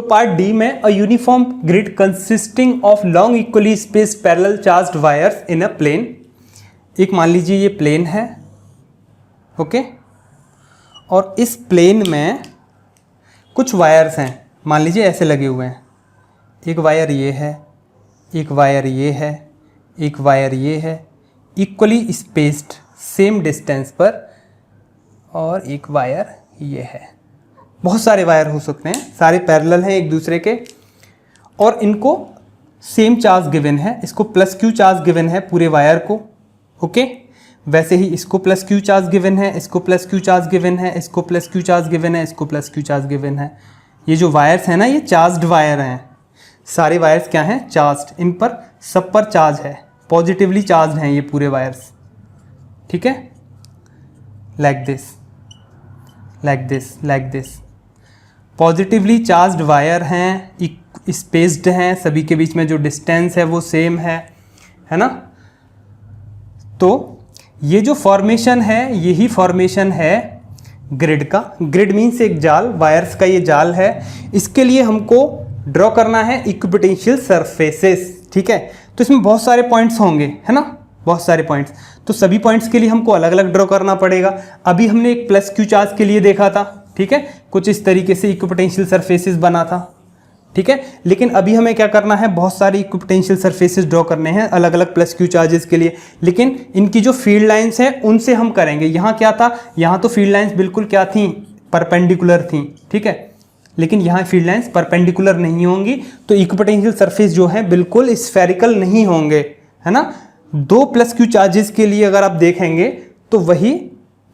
तो पार्ट डी में a uniform grid consisting of long equally spaced parallel charged wires in a plane. एक मान लीजिए ये प्लेन है, ओके, और इस प्लेन में कुछ वायर्स हैं, मान लीजिए ऐसे लगे हुए हैं। एक वायर ये है, एक वायर ये है, एक वायर ये है, इक्वली स्पेस्ड सेम डिस्टेंस पर, और एक वायर ये है। बहुत सारे वायर हो सकते हैं, सारे पैरेलल हैं एक दूसरे के, और इनको सेम चार्ज गिवन है। इसको प्लस क्यू चार्ज गिवन है पूरे वायर को, ओके। वैसे ही इसको प्लस क्यू चार्ज गिवन है, इसको प्लस क्यू चार्ज गिवन है, इसको प्लस क्यू चार्ज गिवन है, इसको प्लस क्यू चार्ज गिवन है। ये जो वायर्स हैं ना, ये चार्ज्ड वायर हैं। सारे वायर्स क्या हैं? चार्ज्ड। इन पर सब पर चार्ज है, पॉजिटिवली चार्ज हैं ये पूरे वायर्स, ठीक है। Like this, like this, like this. Positively charged wire हैं, स्पेस्ड हैं, सभी के बीच में जो डिस्टेंस है वो सेम है ना। तो ये जो फॉर्मेशन है, यही फॉर्मेशन है ग्रिड का। ग्रिड मीन्स एक जाल, वायर्स का ये जाल है। इसके लिए हमको ड्रॉ करना है इक्विपोटेंशियल सरफेसेस, ठीक है। तो इसमें बहुत सारे पॉइंट्स होंगे, है ना, बहुत सारे पॉइंट्स। तो सभी पॉइंट्स के लिए हमको अलग अलग ड्रॉ करना पड़ेगा। अभी हमने एक प्लस क्यू चार्ज के लिए देखा था, ठीक है, कुछ इस तरीके से इक्विपोटेंशियल सरफेसेस बना था, ठीक है। लेकिन अभी हमें क्या करना है, बहुत सारे इक्विपोटेंशियल सरफेसेस ड्रॉ करने हैं अलग अलग प्लस क्यू चार्जेस के लिए। लेकिन इनकी जो फील्ड लाइंस हैं उनसे हम करेंगे। यहाँ क्या था, यहाँ तो फील्ड लाइंस बिल्कुल क्या थी, परपेंडिकुलर थी, ठीक है। लेकिन यहाँ फील्ड लाइंस परपेंडिकुलर नहीं होंगी, तो इक्विपोटेंशियल सरफेस जो है बिल्कुल स्फेरिकल नहीं होंगे, है ना। दो प्लस क्यू चार्जेस के लिए अगर आप देखेंगे तो वही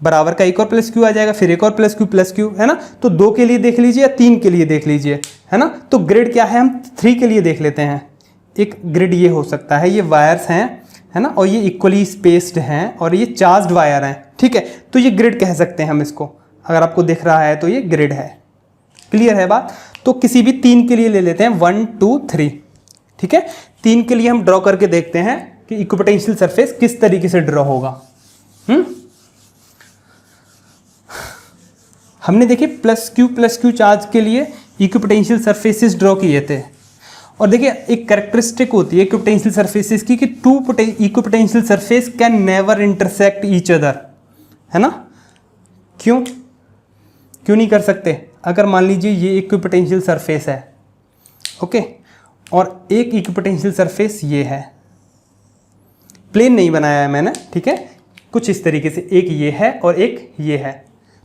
बराबर का एक और प्लस क्यू आ जाएगा, फिर एक और प्लस क्यू, है ना। तो 2 के लिए देख लीजिए या 3 के लिए देख लीजिए, है ना। तो ग्रिड क्या है, हम 3 के लिए देख लेते हैं। एक ग्रिड ये हो सकता है, ये वायर्स हैं, है ना, और ये इक्वली स्पेस्ड हैं और ये चार्ज्ड वायर हैं, ठीक है। तो ये ग्रिड कह सकते हैं हम इसको। अगर आपको दिख रहा है तो ये ग्रिड है। क्लियर है बात। तो किसी भी 3 के लिए ले लेते हैं, 1 2 3, ठीक है। 3 के लिए हम ड्रॉ करके देखते हैं कि इक्विपोटेंशियल सरफेस किस तरीके से ड्रॉ होगा। हमने देखिए प्लस क्यू चार्ज के लिए इक्विपोटेंशियल सरफेसेस ड्रॉ किए थे। और देखिए एक कैरेक्टरिस्टिक होती है इक्विपोटेंशियल सरफेसेस की कि 2 equipotential surface can never intersect each other, है ना। क्यों नहीं कर सकते? अगर मान लीजिए ये इक्विपोटेंशियल सरफेस है, ओके, और एक इक्विपोटेंशियल सरफेस ये है, प्लेन नहीं बनाया है मैंने, ठीक है, कुछ इस तरीके से, एक ये है और एक ये है,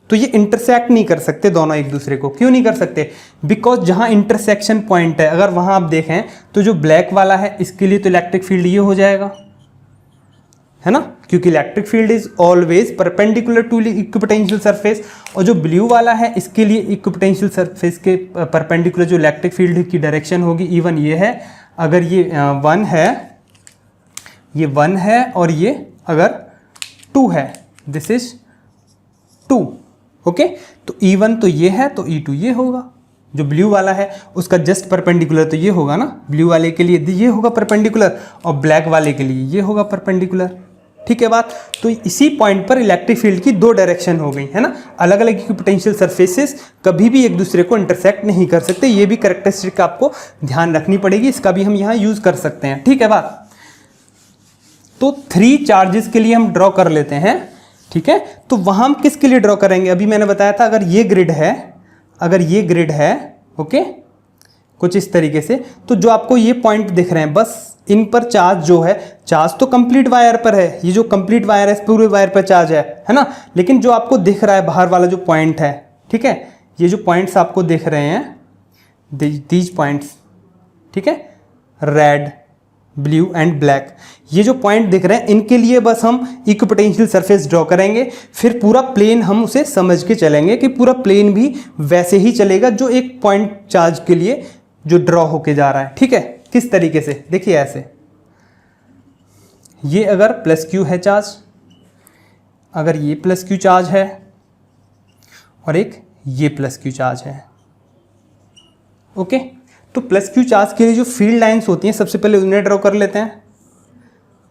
तो ये इंटरसेक्ट नहीं कर सकते दोनों एक दूसरे को। क्यों नहीं कर सकते? बिकॉज जहां इंटरसेक्शन पॉइंट है, अगर वहां आप देखें तो जो ब्लैक वाला है इसके लिए तो इलेक्ट्रिक फील्ड ये हो जाएगा, है ना, क्योंकि electric field is always perpendicular to equipotential surface. और जो ब्लू वाला है इसके लिए इक्विपोटेंशियल सरफेस के परपेंडिकुलर जो इलेक्ट्रिक फील्ड की डायरेक्शन होगी, इवन ये है, अगर ये 1 है, ये 1 है, और ये अगर 2 है, दिस इज 2, ओके। तो E1 तो ये है, तो E2 ये होगा। जो ब्लू वाला है उसका जस्ट परपेंडिकुलर तो ये होगा ना, ब्लू वाले के लिए ये होगा परपेंडिकुलर, और ब्लैक वाले के लिए ये होगा परपेंडिकुलर, ठीक है बात। तो इसी पॉइंट पर इलेक्ट्रिक फील्ड की 2 डायरेक्शन हो गई, है ना। अलग अलग इक्विपोटेंशियल सरफेसेस कभी भी एक दूसरे को इंटरसेक्ट नहीं कर सकते। ये भी कैरेक्टरिस्टिक आपको ध्यान रखनी पड़ेगी, इसका भी हम यहाँ यूज कर सकते हैं, ठीक है बात। तो 3 चार्जेस के लिए हम ड्रॉ कर लेते हैं, ठीक है। तो वहां हम किसके लिए ड्रॉ करेंगे? अभी मैंने बताया था अगर ये ग्रिड है, अगर ये ग्रिड है, ओके, कुछ इस तरीके से, तो जो आपको ये पॉइंट दिख रहे हैं, बस इन पर चार्ज जो है, चार्ज तो कंप्लीट वायर पर है, ये जो कंप्लीट वायर है इस पूरे वायर पर चार्ज है ना। लेकिन जो आपको दिख रहा है बाहर वाला जो पॉइंट है, ठीक है, ये जो पॉइंट्स आपको दिख रहे हैं, दीज पॉइंट्स, ठीक है, रेड, ब्लू एंड ब्लैक, ये जो पॉइंट दिख रहे हैं इनके लिए बस हम इक्विपोटेंशियल सरफेस ड्रॉ करेंगे। फिर पूरा प्लेन हम उसे समझ के चलेंगे कि पूरा प्लेन भी वैसे ही चलेगा जो एक पॉइंट चार्ज के लिए जो ड्रॉ होके जा रहा है, ठीक है। किस तरीके से? देखिए ऐसे, ये अगर प्लस क्यू है चार्ज, अगर ये प्लस क्यू चार्ज है और एक ये प्लस क्यू चार्ज है, ओके। तो प्लस क्यू चार्ज के लिए जो फील्ड लाइंस होती हैं सबसे पहले उन्हें ड्रॉ कर लेते हैं।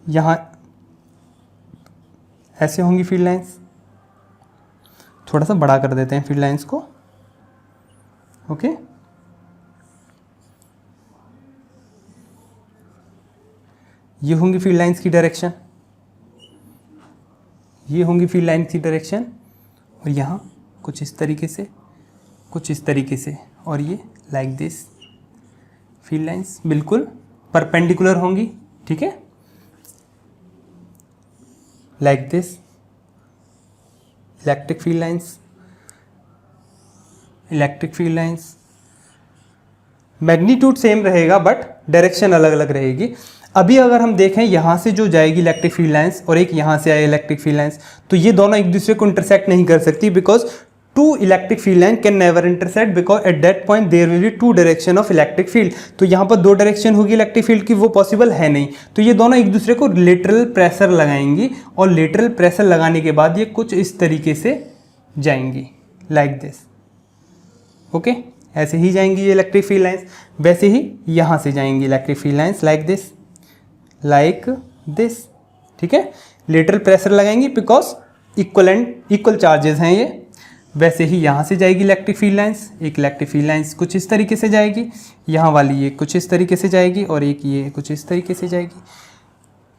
यहाँ ऐसे होंगी फील्ड लाइंस, थोड़ा सा बड़ा कर देते हैं फील्ड लाइंस को, ओके। ये होंगी फील्ड लाइंस की डायरेक्शन, ये होंगी फील्ड लाइन की डायरेक्शन, और यहाँ कुछ इस तरीके से, कुछ इस तरीके से, और ये लाइक दिस फील्ड लाइंस बिल्कुल परपेंडिकुलर होंगी, ठीक है, like this electric field lines, electric field lines. Magnitude same रहेगा बट डायरेक्शन अलग अलग रहेगी। अभी अगर हम देखें यहाँ से जो जाएगी इलेक्ट्रिक फील्ड लाइंस और एक यहाँ से आए इलेक्ट्रिक फील्ड लाइंस, तो ये दोनों एक दूसरे को इंटरसेक्ट नहीं कर सकती, because two electric field line can never intersect, because at that point there will be two direction of electric field. तो यहाँ पर दो डायरेक्शन होगी इलेक्ट्रिक फील्ड की, वो पॉसिबल है नहीं। तो ये दोनों एक दूसरे को लेटरल प्रेशर लगाएंगी, और लेटरल प्रेशर लगाने के बाद ये कुछ इस तरीके से जाएंगी, लाइक दिस। ओके, ऐसे ही जाएंगी ये इलेक्ट्रिक फील्ड लाइंस। वैसे ही यहाँ से जाएंगी electric field lines, like this, like this, ठीक है। लेटरल प्रेशर लगाएंगी बिकॉज इक्वल चार्जेस हैं ये। वैसे ही यहाँ से जाएगी इलेक्ट्रिक फील्ड लाइंस, एक इलेक्ट्रिक फील्ड लाइंस कुछ इस तरीके से जाएगी, यहाँ वाली ये कुछ इस तरीके से जाएगी, और एक ये कुछ इस तरीके से जाएगी।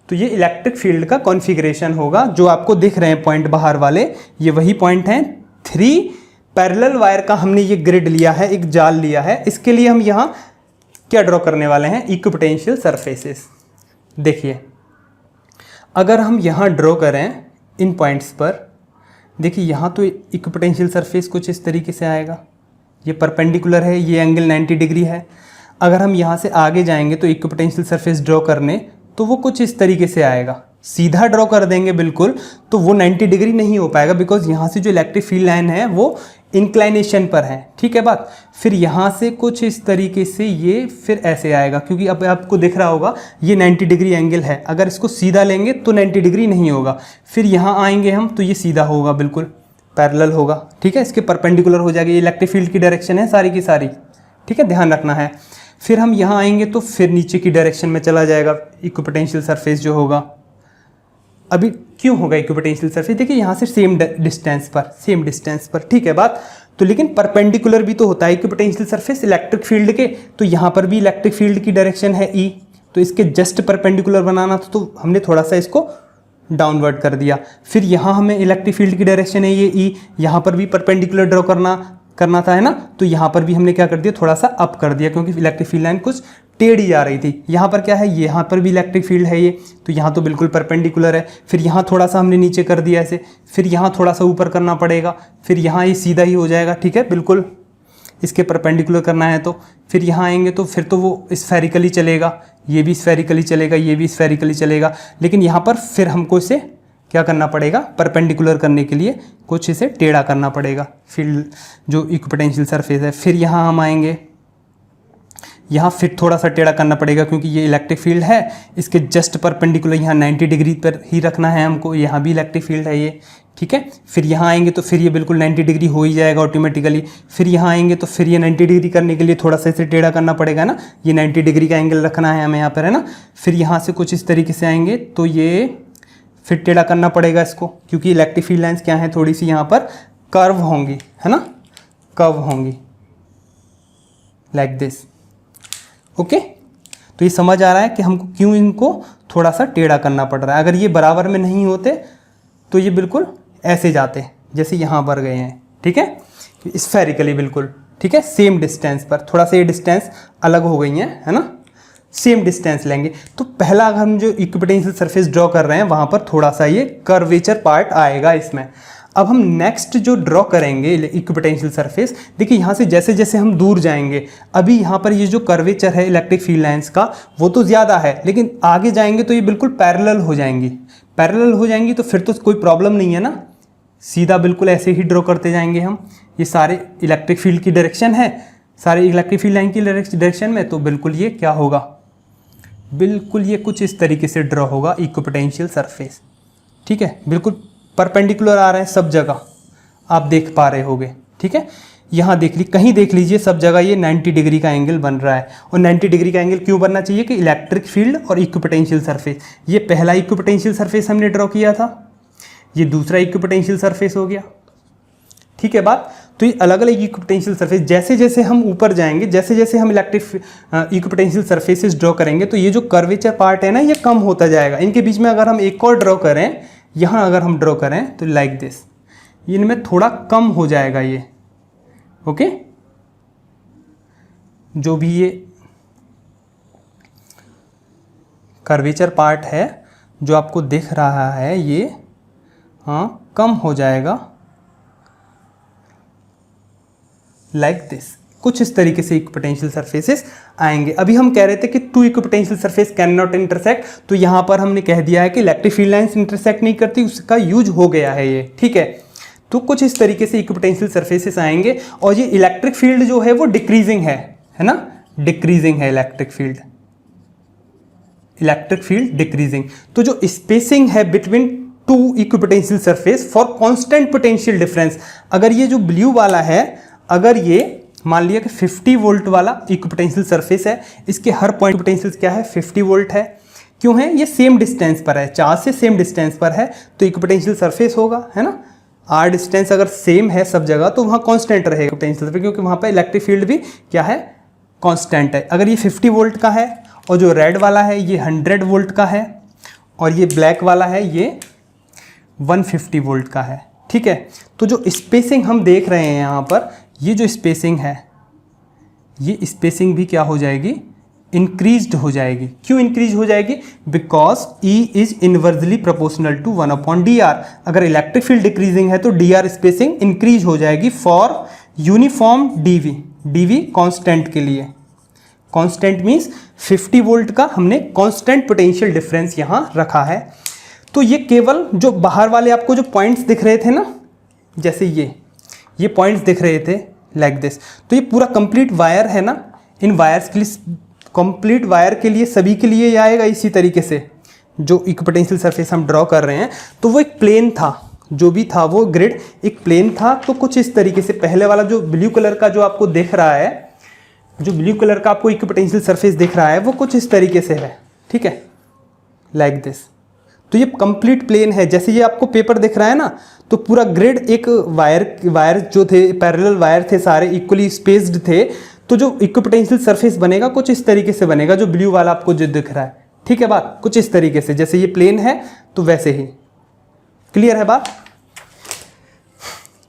तो ये इलेक्ट्रिक फील्ड का कॉन्फ़िगरेशन होगा। जो आपको दिख रहे हैं पॉइंट बाहर वाले, ये वही पॉइंट हैं। 3 पैरेलल वायर का हमने ये ग्रिड लिया है, एक जाल लिया है। इसके लिए हम यहाँ क्या ड्रॉ करने वाले हैं, इक्विपोटेंशियल सरफेसेस। देखिए, अगर हम यहाँ ड्रॉ करें इन पॉइंट्स पर, देखिए यहाँ तो इक्विपोटेंशियल सरफेस कुछ इस तरीके से आएगा, ये परपेंडिकुलर है, ये एंगल 90 डिग्री है। अगर हम यहाँ से आगे जाएंगे तो इक्विपोटेंशियल सरफेस ड्रॉ करने, तो वो कुछ इस तरीके से आएगा। सीधा ड्रॉ कर देंगे बिल्कुल तो वो 90 डिग्री नहीं हो पाएगा, बिकॉज यहाँ से जो इलेक्ट्रिक फील्ड लाइन है वो इंक्लाइनेशन पर है, ठीक है बात। फिर यहाँ से कुछ इस तरीके से ये फिर ऐसे आएगा, क्योंकि अब आपको दिख रहा होगा ये 90 डिग्री एंगल है। अगर इसको सीधा लेंगे तो 90 डिग्री नहीं होगा। फिर यहाँ आएंगे हम तो ये सीधा होगा, बिल्कुल पैरेलल होगा, ठीक है, इसके परपेंडिकुलर हो जाएगी। ये इलेक्ट्रिक फील्ड की डायरेक्शन है सारी की सारी, ठीक है, ध्यान रखना है। फिर हम यहाँ आएंगे तो फिर नीचे की डायरेक्शन में चला जाएगा इक्विपोटेंशियल सरफेस जो होगा। अभी क्यों होगा इक्विपोटेंशियल सरफेस, देखिए यहाँ से सेम डिस्टेंस पर, ठीक है बात। तो लेकिन परपेंडिकुलर भी तो होता है इक्विपोटेंशियल सरफेस इलेक्ट्रिक फील्ड के, तो यहाँ पर भी इलेक्ट्रिक फील्ड की डायरेक्शन है ई, तो इसके जस्ट परपेंडिकुलर बनाना था, तो हमने थोड़ा सा इसको डाउनवर्ड कर दिया। फिर यहाँ हमें इलेक्ट्रिक फील्ड की डायरेक्शन है ये ई, यहाँ पर भी परपेंडिकुलर ड्रॉ करना था, है ना। तो यहाँ पर भी हमने क्या कर दिया, थोड़ा सा अप कर दिया, क्योंकि इलेक्ट्रिक फील्ड लाइन कुछ टेढ़ी जा रही थी। यहाँ पर क्या है, यहाँ पर भी इलेक्ट्रिक फील्ड है ये, तो यहाँ तो बिल्कुल परपेंडिकुलर है। फिर यहाँ थोड़ा सा हमने नीचे कर दिया ऐसे, फिर यहाँ थोड़ा सा ऊपर करना पड़ेगा, फिर यहाँ ये सीधा ही हो जाएगा, ठीक है, बिल्कुल इसके परपेंडिकुलर करना है। तो फिर यहाँ आएंगे तो फिर तो वो स्फेरिकली चलेगा, ये भी स्फेरिकली चलेगा, ये भी स्फेरिकली चलेगा। लेकिन यहाँ पर फिर हमको इसे क्या करना पड़ेगा, परपेंडिकुलर करने के लिए कुछ इसे टेढ़ा करना पड़ेगा, फील्ड जो इक्विपोटेंशियल सरफेस है। फिर यहाँ हम आएंगे, यहाँ फिर थोड़ा सा टेढ़ा करना पड़ेगा, क्योंकि ये इलेक्ट्रिक फील्ड है, इसके जस्ट परपेंडिकुलर यहाँ 90 डिग्री पर ही रखना है हमको। यहाँ भी इलेक्ट्रिक फील्ड है ये, ठीक है। फिर यहाँ आएंगे तो फिर ये बिल्कुल 90 डिग्री हो ही जाएगा ऑटोमेटिकली। फिर यहाँ आएंगे तो फिर ये 90 डिग्री करने के लिए थोड़ा सा इसे टेढ़ा करना पड़ेगा ना, ये 90 डिग्री का एंगल रखना है हमें यहाँ पर, है ना। फिर यहाँ से कुछ इस तरीके से आएंगे तो ये फिर टेढ़ा करना पड़ेगा इसको, क्योंकि इलेक्ट्रिक फील्ड लाइन्स क्या है, थोड़ी सी यहाँ पर कर्व होंगी, है ना, कर्व होंगी लाइक दिस। ओके, तो ये समझ आ रहा है कि हमको क्यों इनको थोड़ा सा टेढ़ा करना पड़ रहा है। अगर ये बराबर में नहीं होते तो ये बिल्कुल ऐसे जाते जैसे यहाँ पर गए हैं, ठीक है, स्फेरिकली बिल्कुल, ठीक है, सेम डिस्टेंस पर। थोड़ा सा ये डिस्टेंस अलग हो गई है ना, सेम डिस्टेंस लेंगे। तो पहला अगर हम जो इक्विपोटेंशियल सरफेस ड्रॉ कर रहे हैं वहाँ पर थोड़ा सा ये कर्वेचर पार्ट आएगा इसमें। अब हम नेक्स्ट जो ड्रॉ करेंगे इक्विपोटेंशियल सरफेस, देखिए यहाँ से जैसे जैसे हम दूर जाएंगे, अभी यहाँ पर ये जो कर्वेचर है इलेक्ट्रिक फील्ड लाइंस का वो तो ज़्यादा है, लेकिन आगे जाएंगे तो ये बिल्कुल पैरेलल हो जाएंगी। पैरेलल हो जाएंगी तो फिर तो कोई प्रॉब्लम नहीं है ना, सीधा बिल्कुल ऐसे ही ड्रॉ करते जाएंगे हम। ये सारे इलेक्ट्रिक फील्ड की डायरेक्शन है, सारे इलेक्ट्रिक फील्ड लाइन की डायरेक्शन में, तो बिल्कुल ये क्या होगा, बिल्कुल ये कुछ इस तरीके से ड्रॉ होगा इक्विपोटेंशियल सरफेस, ठीक है। बिल्कुल परपेंडिकुलर आ रहे हैं सब जगह, आप देख पा रहे होगे, ठीक है। यहाँ कहीं देख लीजिए सब जगह ये 90 डिग्री का एंगल बन रहा है। और 90 डिग्री का एंगल क्यों बनना चाहिए कि इलेक्ट्रिक फील्ड और इक्विपोटेंशियल सरफेस, ये पहला इक्विपोटेंशियल सरफेस हमने ड्रॉ किया था, ये दूसरा इक्विपोटेंशियल सरफेस हो गया, ठीक है बात। तो ये अलग अलग इक्विपोटेंशियल सरफेस, जैसे जैसे हम ऊपर जाएंगे, जैसे जैसे हम इलेक्ट्रिक इक्विपोटेंशियल सरफेसेस ड्रॉ करेंगे, तो ये जो कर्वेचर पार्ट है ना, ये कम होता जाएगा। इनके बीच में अगर हम एक और ड्रॉ करें, यहाँ अगर हम ड्रॉ करें तो लाइक दिस, इनमें थोड़ा कम हो जाएगा ये। ओके, जो भी ये कर्वेचर पार्ट है जो आपको दिख रहा है, ये हाँ कम हो जाएगा लाइक दिस। कुछ इस तरीके से इक्विपोटेंशियल सरफेसेस आएंगे। अभी हम कह रहे थे कि two equipotential surface can not intersect, तो यहाँ पर हमने कह दिया है कि इलेक्ट्रिक फील्ड लाइंस इंटरसेक्ट नहीं करती, उसका यूज हो गया है ये, ठीक है। तो कुछ इस तरीके से इक्विपोटेंशियल सरफेसेस आएंगे और ये इलेक्ट्रिक फील्ड जो है वो डिक्रीजिंग है ना, डिक्रीजिंग है इलेक्ट्रिक फील्ड डिक्रीजिंग। तो जो स्पेसिंग है between two equipotential surface for constant potential difference, अगर ये जो ब्लू वाला है, अगर ये मान लिया कि 50 वोल्ट वाला इक्विपोटेंशियल सरफेस है, इसके हर पॉइंट पोटेंशियल क्या है 50 वोल्ट है। क्यों है? ये सेम डिस्टेंस पर है, चार्ज से सेम डिस्टेंस पर है, तो इक्विपोटेंशियल सरफेस होगा, है ना। आर डिस्टेंस अगर सेम है सब जगह तो वहाँ कांस्टेंट रहेगा पोटेंशियल सरफेस, क्योंकि वहाँ पर इलेक्ट्रिक फील्ड भी क्या है, कांस्टेंट है। अगर ये 50 वोल्ट का है और जो रेड वाला है ये 100 वोल्ट का है और ये ब्लैक वाला है ये 150 वोल्ट का है, ठीक है। तो जो स्पेसिंग हम देख रहे हैं यहाँ पर, ये जो स्पेसिंग है, ये स्पेसिंग भी क्या हो जाएगी, इंक्रीज्ड हो जाएगी। क्यों इंक्रीज हो जाएगी? Because E is inversely proportional to 1/dr। अगर इलेक्ट्रिक फील्ड डिक्रीजिंग है तो dr स्पेसिंग इंक्रीज हो जाएगी फॉर यूनिफॉर्म dv कांस्टेंट के लिए। कांस्टेंट मीन्स 50 वोल्ट का हमने कांस्टेंट पोटेंशियल डिफरेंस यहाँ रखा है। तो ये केवल जो बाहर वाले आपको जो पॉइंट्स दिख रहे थे ना, जैसे ये पॉइंट्स दिख रहे थे लाइक दिस, तो ये पूरा कंप्लीट वायर है ना, इन वायर्स के लिए, कंप्लीट वायर के लिए सभी के लिए ये आएगा इसी तरीके से। जो इक्विपोटेंशियल सरफेस हम ड्रॉ कर रहे हैं तो वो एक प्लेन था, जो भी था वो ग्रिड एक प्लेन था। तो कुछ इस तरीके से पहले वाला जो ब्लू कलर का जो आपको दिख रहा है, जो ब्लू कलर का आपको इक्विपोटेंशियल सरफेस दिख रहा है, वो कुछ इस तरीके से है, ठीक है, लाइक दिस। तो ये कंप्लीट प्लेन है। जैसे ये आपको पेपर दिख रहा है ना, तो पूरा ग्रिड एक वायर जो थे, पैरेलल वायर थे, सारे इक्वली स्पेस्ड थे। तो जो इक्विपोटेंशियल सरफेस बनेगा कुछ इस तरीके से बनेगा, जो ब्लू वाला आपको जो दिख रहा है, ठीक है बात, कुछ इस तरीके से। जैसे ये प्लेन है तो वैसे ही, क्लियर है बात।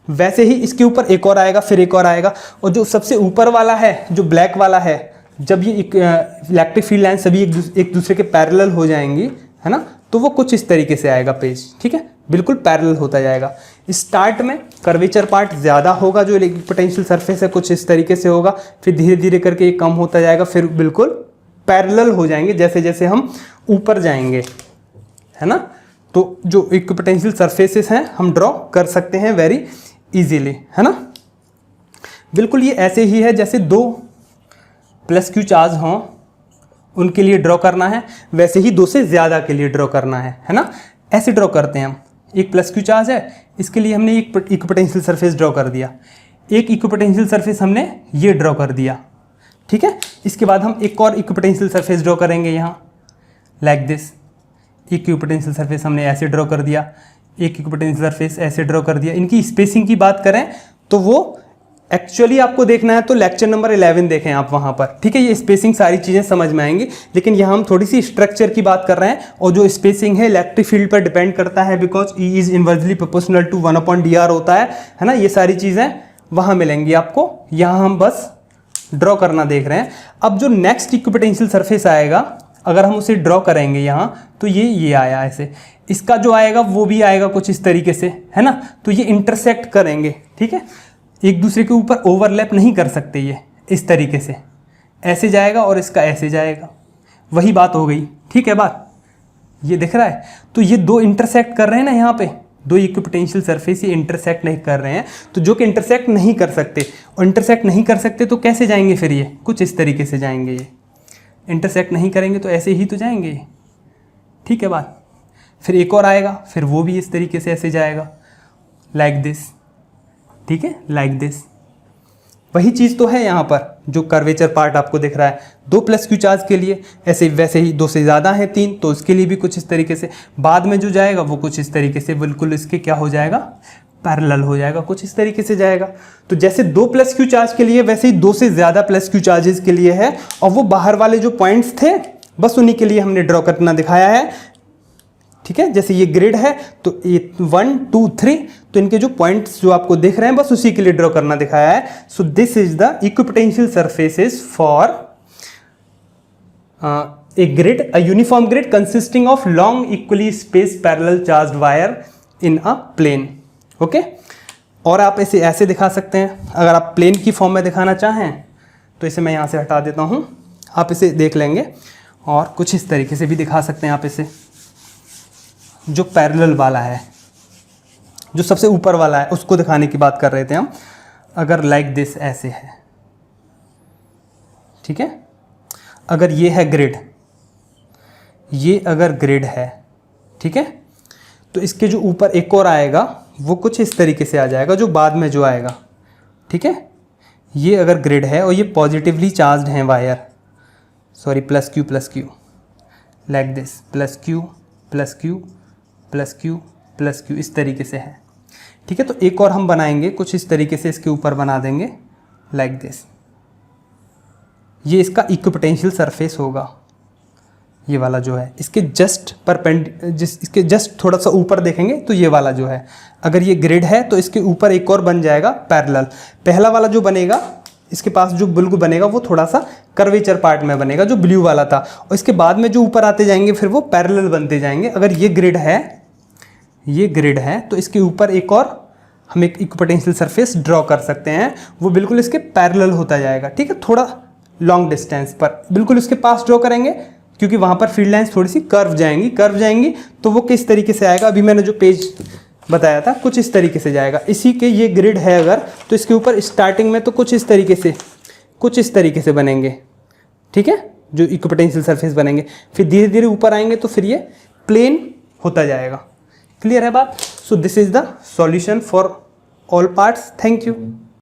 वैसे ही इसके ऊपर एक और आएगा, फिर एक और आएगा, और जो सबसे ऊपर वाला है, जो ब्लैक वाला है, जब ये इलेक्ट्रिक फील्ड लाइन सभी एक दूसरे के पैरेलल हो जाएंगी, है ना, तो वो कुछ इस तरीके से आएगा पेज, ठीक है, बिल्कुल पैरेलल होता जाएगा। स्टार्ट में कर्वेचर पार्ट ज़्यादा होगा, जो पोटेंशियल सरफेस है कुछ इस तरीके से होगा, फिर धीरे धीरे करके ये कम होता जाएगा, फिर बिल्कुल पैरेलल हो जाएंगे जैसे जैसे हम ऊपर जाएंगे, है ना। तो जो इक्विपोटेंशियल सरफेसेस हैं हम ड्रॉ कर सकते हैं वेरी इजीली, है ना। बिल्कुल ये ऐसे ही है जैसे दो प्लस क्यू चार्ज हों उनके लिए ड्रॉ करना है, वैसे ही दो से ज़्यादा के लिए ड्रॉ करना है ना। ऐसे ड्रॉ करते हैं हम, एक प्लस क्यू चार्ज है, इसके लिए हमने एक इक्विपोटेंशियल सरफेस ड्रॉ कर दिया, एक इक्विपोटेंशियल सरफेस हमने ये ड्रॉ कर दिया, ठीक है। इसके बाद हम एक और इक्विपोटेंशियल सरफेस ड्रॉ करेंगे यहाँ लाइक दिस। एक इक्विपोटेंशियल सरफेस हमने ऐसे ड्रॉ कर दिया, एक इक्विपोटेंशियल सरफेस ऐसे ड्रॉ कर दिया। इनकी स्पेसिंग की बात करें तो वो एक्चुअली आपको देखना है तो लेक्चर नंबर 11 देखें आप वहाँ पर, ठीक है। ये स्पेसिंग सारी चीज़ें समझ में आएंगी, लेकिन यहाँ हम थोड़ी सी स्ट्रक्चर की बात कर रहे हैं, और जो स्पेसिंग है इलेक्ट्रिक फील्ड पर डिपेंड करता है, because E is inversely proportional to 1/dr होता है ना। ये सारी चीज़ें वहाँ मिलेंगी आपको, यहाँ हम बस ड्रॉ करना देख रहे हैं। अब जो नेक्स्ट इक्विपोटेंशियल सरफेस आएगा, अगर हम उसे ड्रॉ करेंगे यहाँ, तो ये आया ऐसे, इसका जो आएगा वो भी आएगा कुछ इस तरीके से, है ना। तो ये इंटरसेक्ट करेंगे, ठीक है, एक दूसरे के ऊपर ओवरलैप नहीं कर सकते, ये इस तरीके से ऐसे जाएगा और इसका ऐसे जाएगा, वही बात हो गई, ठीक है बात। ये दिख रहा है, तो ये दो इंटरसेक्ट कर रहे हैं ना, यहाँ पे दो इक्विपोटेंशियल सरफेस ये इंटरसेक्ट नहीं कर रहे हैं, तो जो कि इंटरसेक्ट नहीं कर सकते, और इंटरसेक्ट नहीं कर सकते तो कैसे जाएंगे फिर, ये कुछ इस तरीके से जाएंगे। ये इंटरसेक्ट नहीं करेंगे तो ऐसे ही तो जाएंगे, ठीक है बात। फिर एक और आएगा, फिर वो भी इस तरीके से ऐसे जाएगा लाइक दिस, ठीक है, लाइक दिस। वही चीज़ तो है यहाँ पर, जो कर्वेचर पार्ट आपको दिख रहा है, दो प्लस क्यू चार्ज के लिए ऐसे, वैसे ही दो से ज़्यादा है 3, तो उसके लिए भी कुछ इस तरीके से। बाद में जो जाएगा वो कुछ इस तरीके से बिल्कुल इसके क्या हो जाएगा, पैरेलल हो जाएगा, कुछ इस तरीके से जाएगा। तो जैसे 2 प्लस क्यू चार्ज के लिए वैसे ही 2 से ज़्यादा प्लस क्यू चार्जेस के लिए है, और वो बाहर वाले जो पॉइंट्स थे बस उन्हीं के लिए हमने ड्रॉ करना दिखाया है। ठीक है, जैसे ये ग्रिड है तो ये 1 2 3, तो इनके जो पॉइंट्स जो आपको दिख रहे हैं बस उसी के लिए ड्रॉ करना दिखाया है। So this is the equipotential surfaces for a grid, a uniform grid consisting of long equally spaced parallel charged wire in a plane. Okay, और आप इसे ऐसे दिखा सकते हैं, अगर आप प्लेन की फॉर्म में दिखाना चाहें तो इसे मैं यहाँ से हटा देता हूँ, आप इसे देख लेंगे। और कुछ इस तरीके से भी दिखा सकते हैं आप इसे, जो पैरेलल वाला है, जो सबसे ऊपर वाला है उसको दिखाने की बात कर रहे थे हम। अगर लाइक दिस ऐसे है, ठीक है, अगर ये है ग्रिड, ये अगर ग्रिड है, ठीक है, तो इसके जो ऊपर एक और आएगा वो कुछ इस तरीके से आ जाएगा, जो बाद में जो आएगा। ठीक है, ये अगर ग्रिड है और ये पॉजिटिवली चार्ज्ड हैं wire, sorry plus Q like this, plus Q plus Q plus Q plus Q, इस तरीके से है। ठीक है, तो एक और हम बनाएंगे कुछ इस तरीके से, इसके ऊपर बना देंगे लाइक दिस। ये इसका इक्विपोटेंशियल सरफेस होगा, ये वाला जो है इसके जस्ट इसके जस्ट थोड़ा सा ऊपर देखेंगे तो ये वाला जो है, अगर ये ग्रिड है तो इसके ऊपर एक और बन जाएगा पैरेलल। पहला वाला जो बनेगा, इसके पास जो बुल्क बनेगा वो थोड़ा सा कर्वेचर पार्ट में बनेगा, जो ब्लू वाला था, और इसके बाद में जो ऊपर आते जाएंगे फिर वो पैरेलल बनते जाएंगे। अगर ये ग्रिड है तो इसके ऊपर एक और हम एक इक्विपोटेंशियल सरफेस ड्रॉ कर सकते हैं, वो बिल्कुल इसके पैरेलल होता जाएगा। ठीक है, थोड़ा लॉन्ग डिस्टेंस पर बिल्कुल इसके पास ड्रॉ करेंगे, क्योंकि वहाँ पर फील्ड लाइन्स थोड़ी सी कर्व जाएंगी, तो वो किस तरीके से आएगा, अभी मैंने जो पेज बताया था कुछ इस तरीके से जाएगा। इसी के ये ग्रिड है अगर, तो इसके ऊपर स्टार्टिंग में तो कुछ इस तरीके से बनेंगे। ठीक है, जो इक्विपोटेंशियल सरफेस बनेंगे, फिर धीरे धीरे ऊपर आएंगे तो फिर ये प्लेन होता जाएगा। क्लियर है बात? So this is the solution for all parts. Thank you.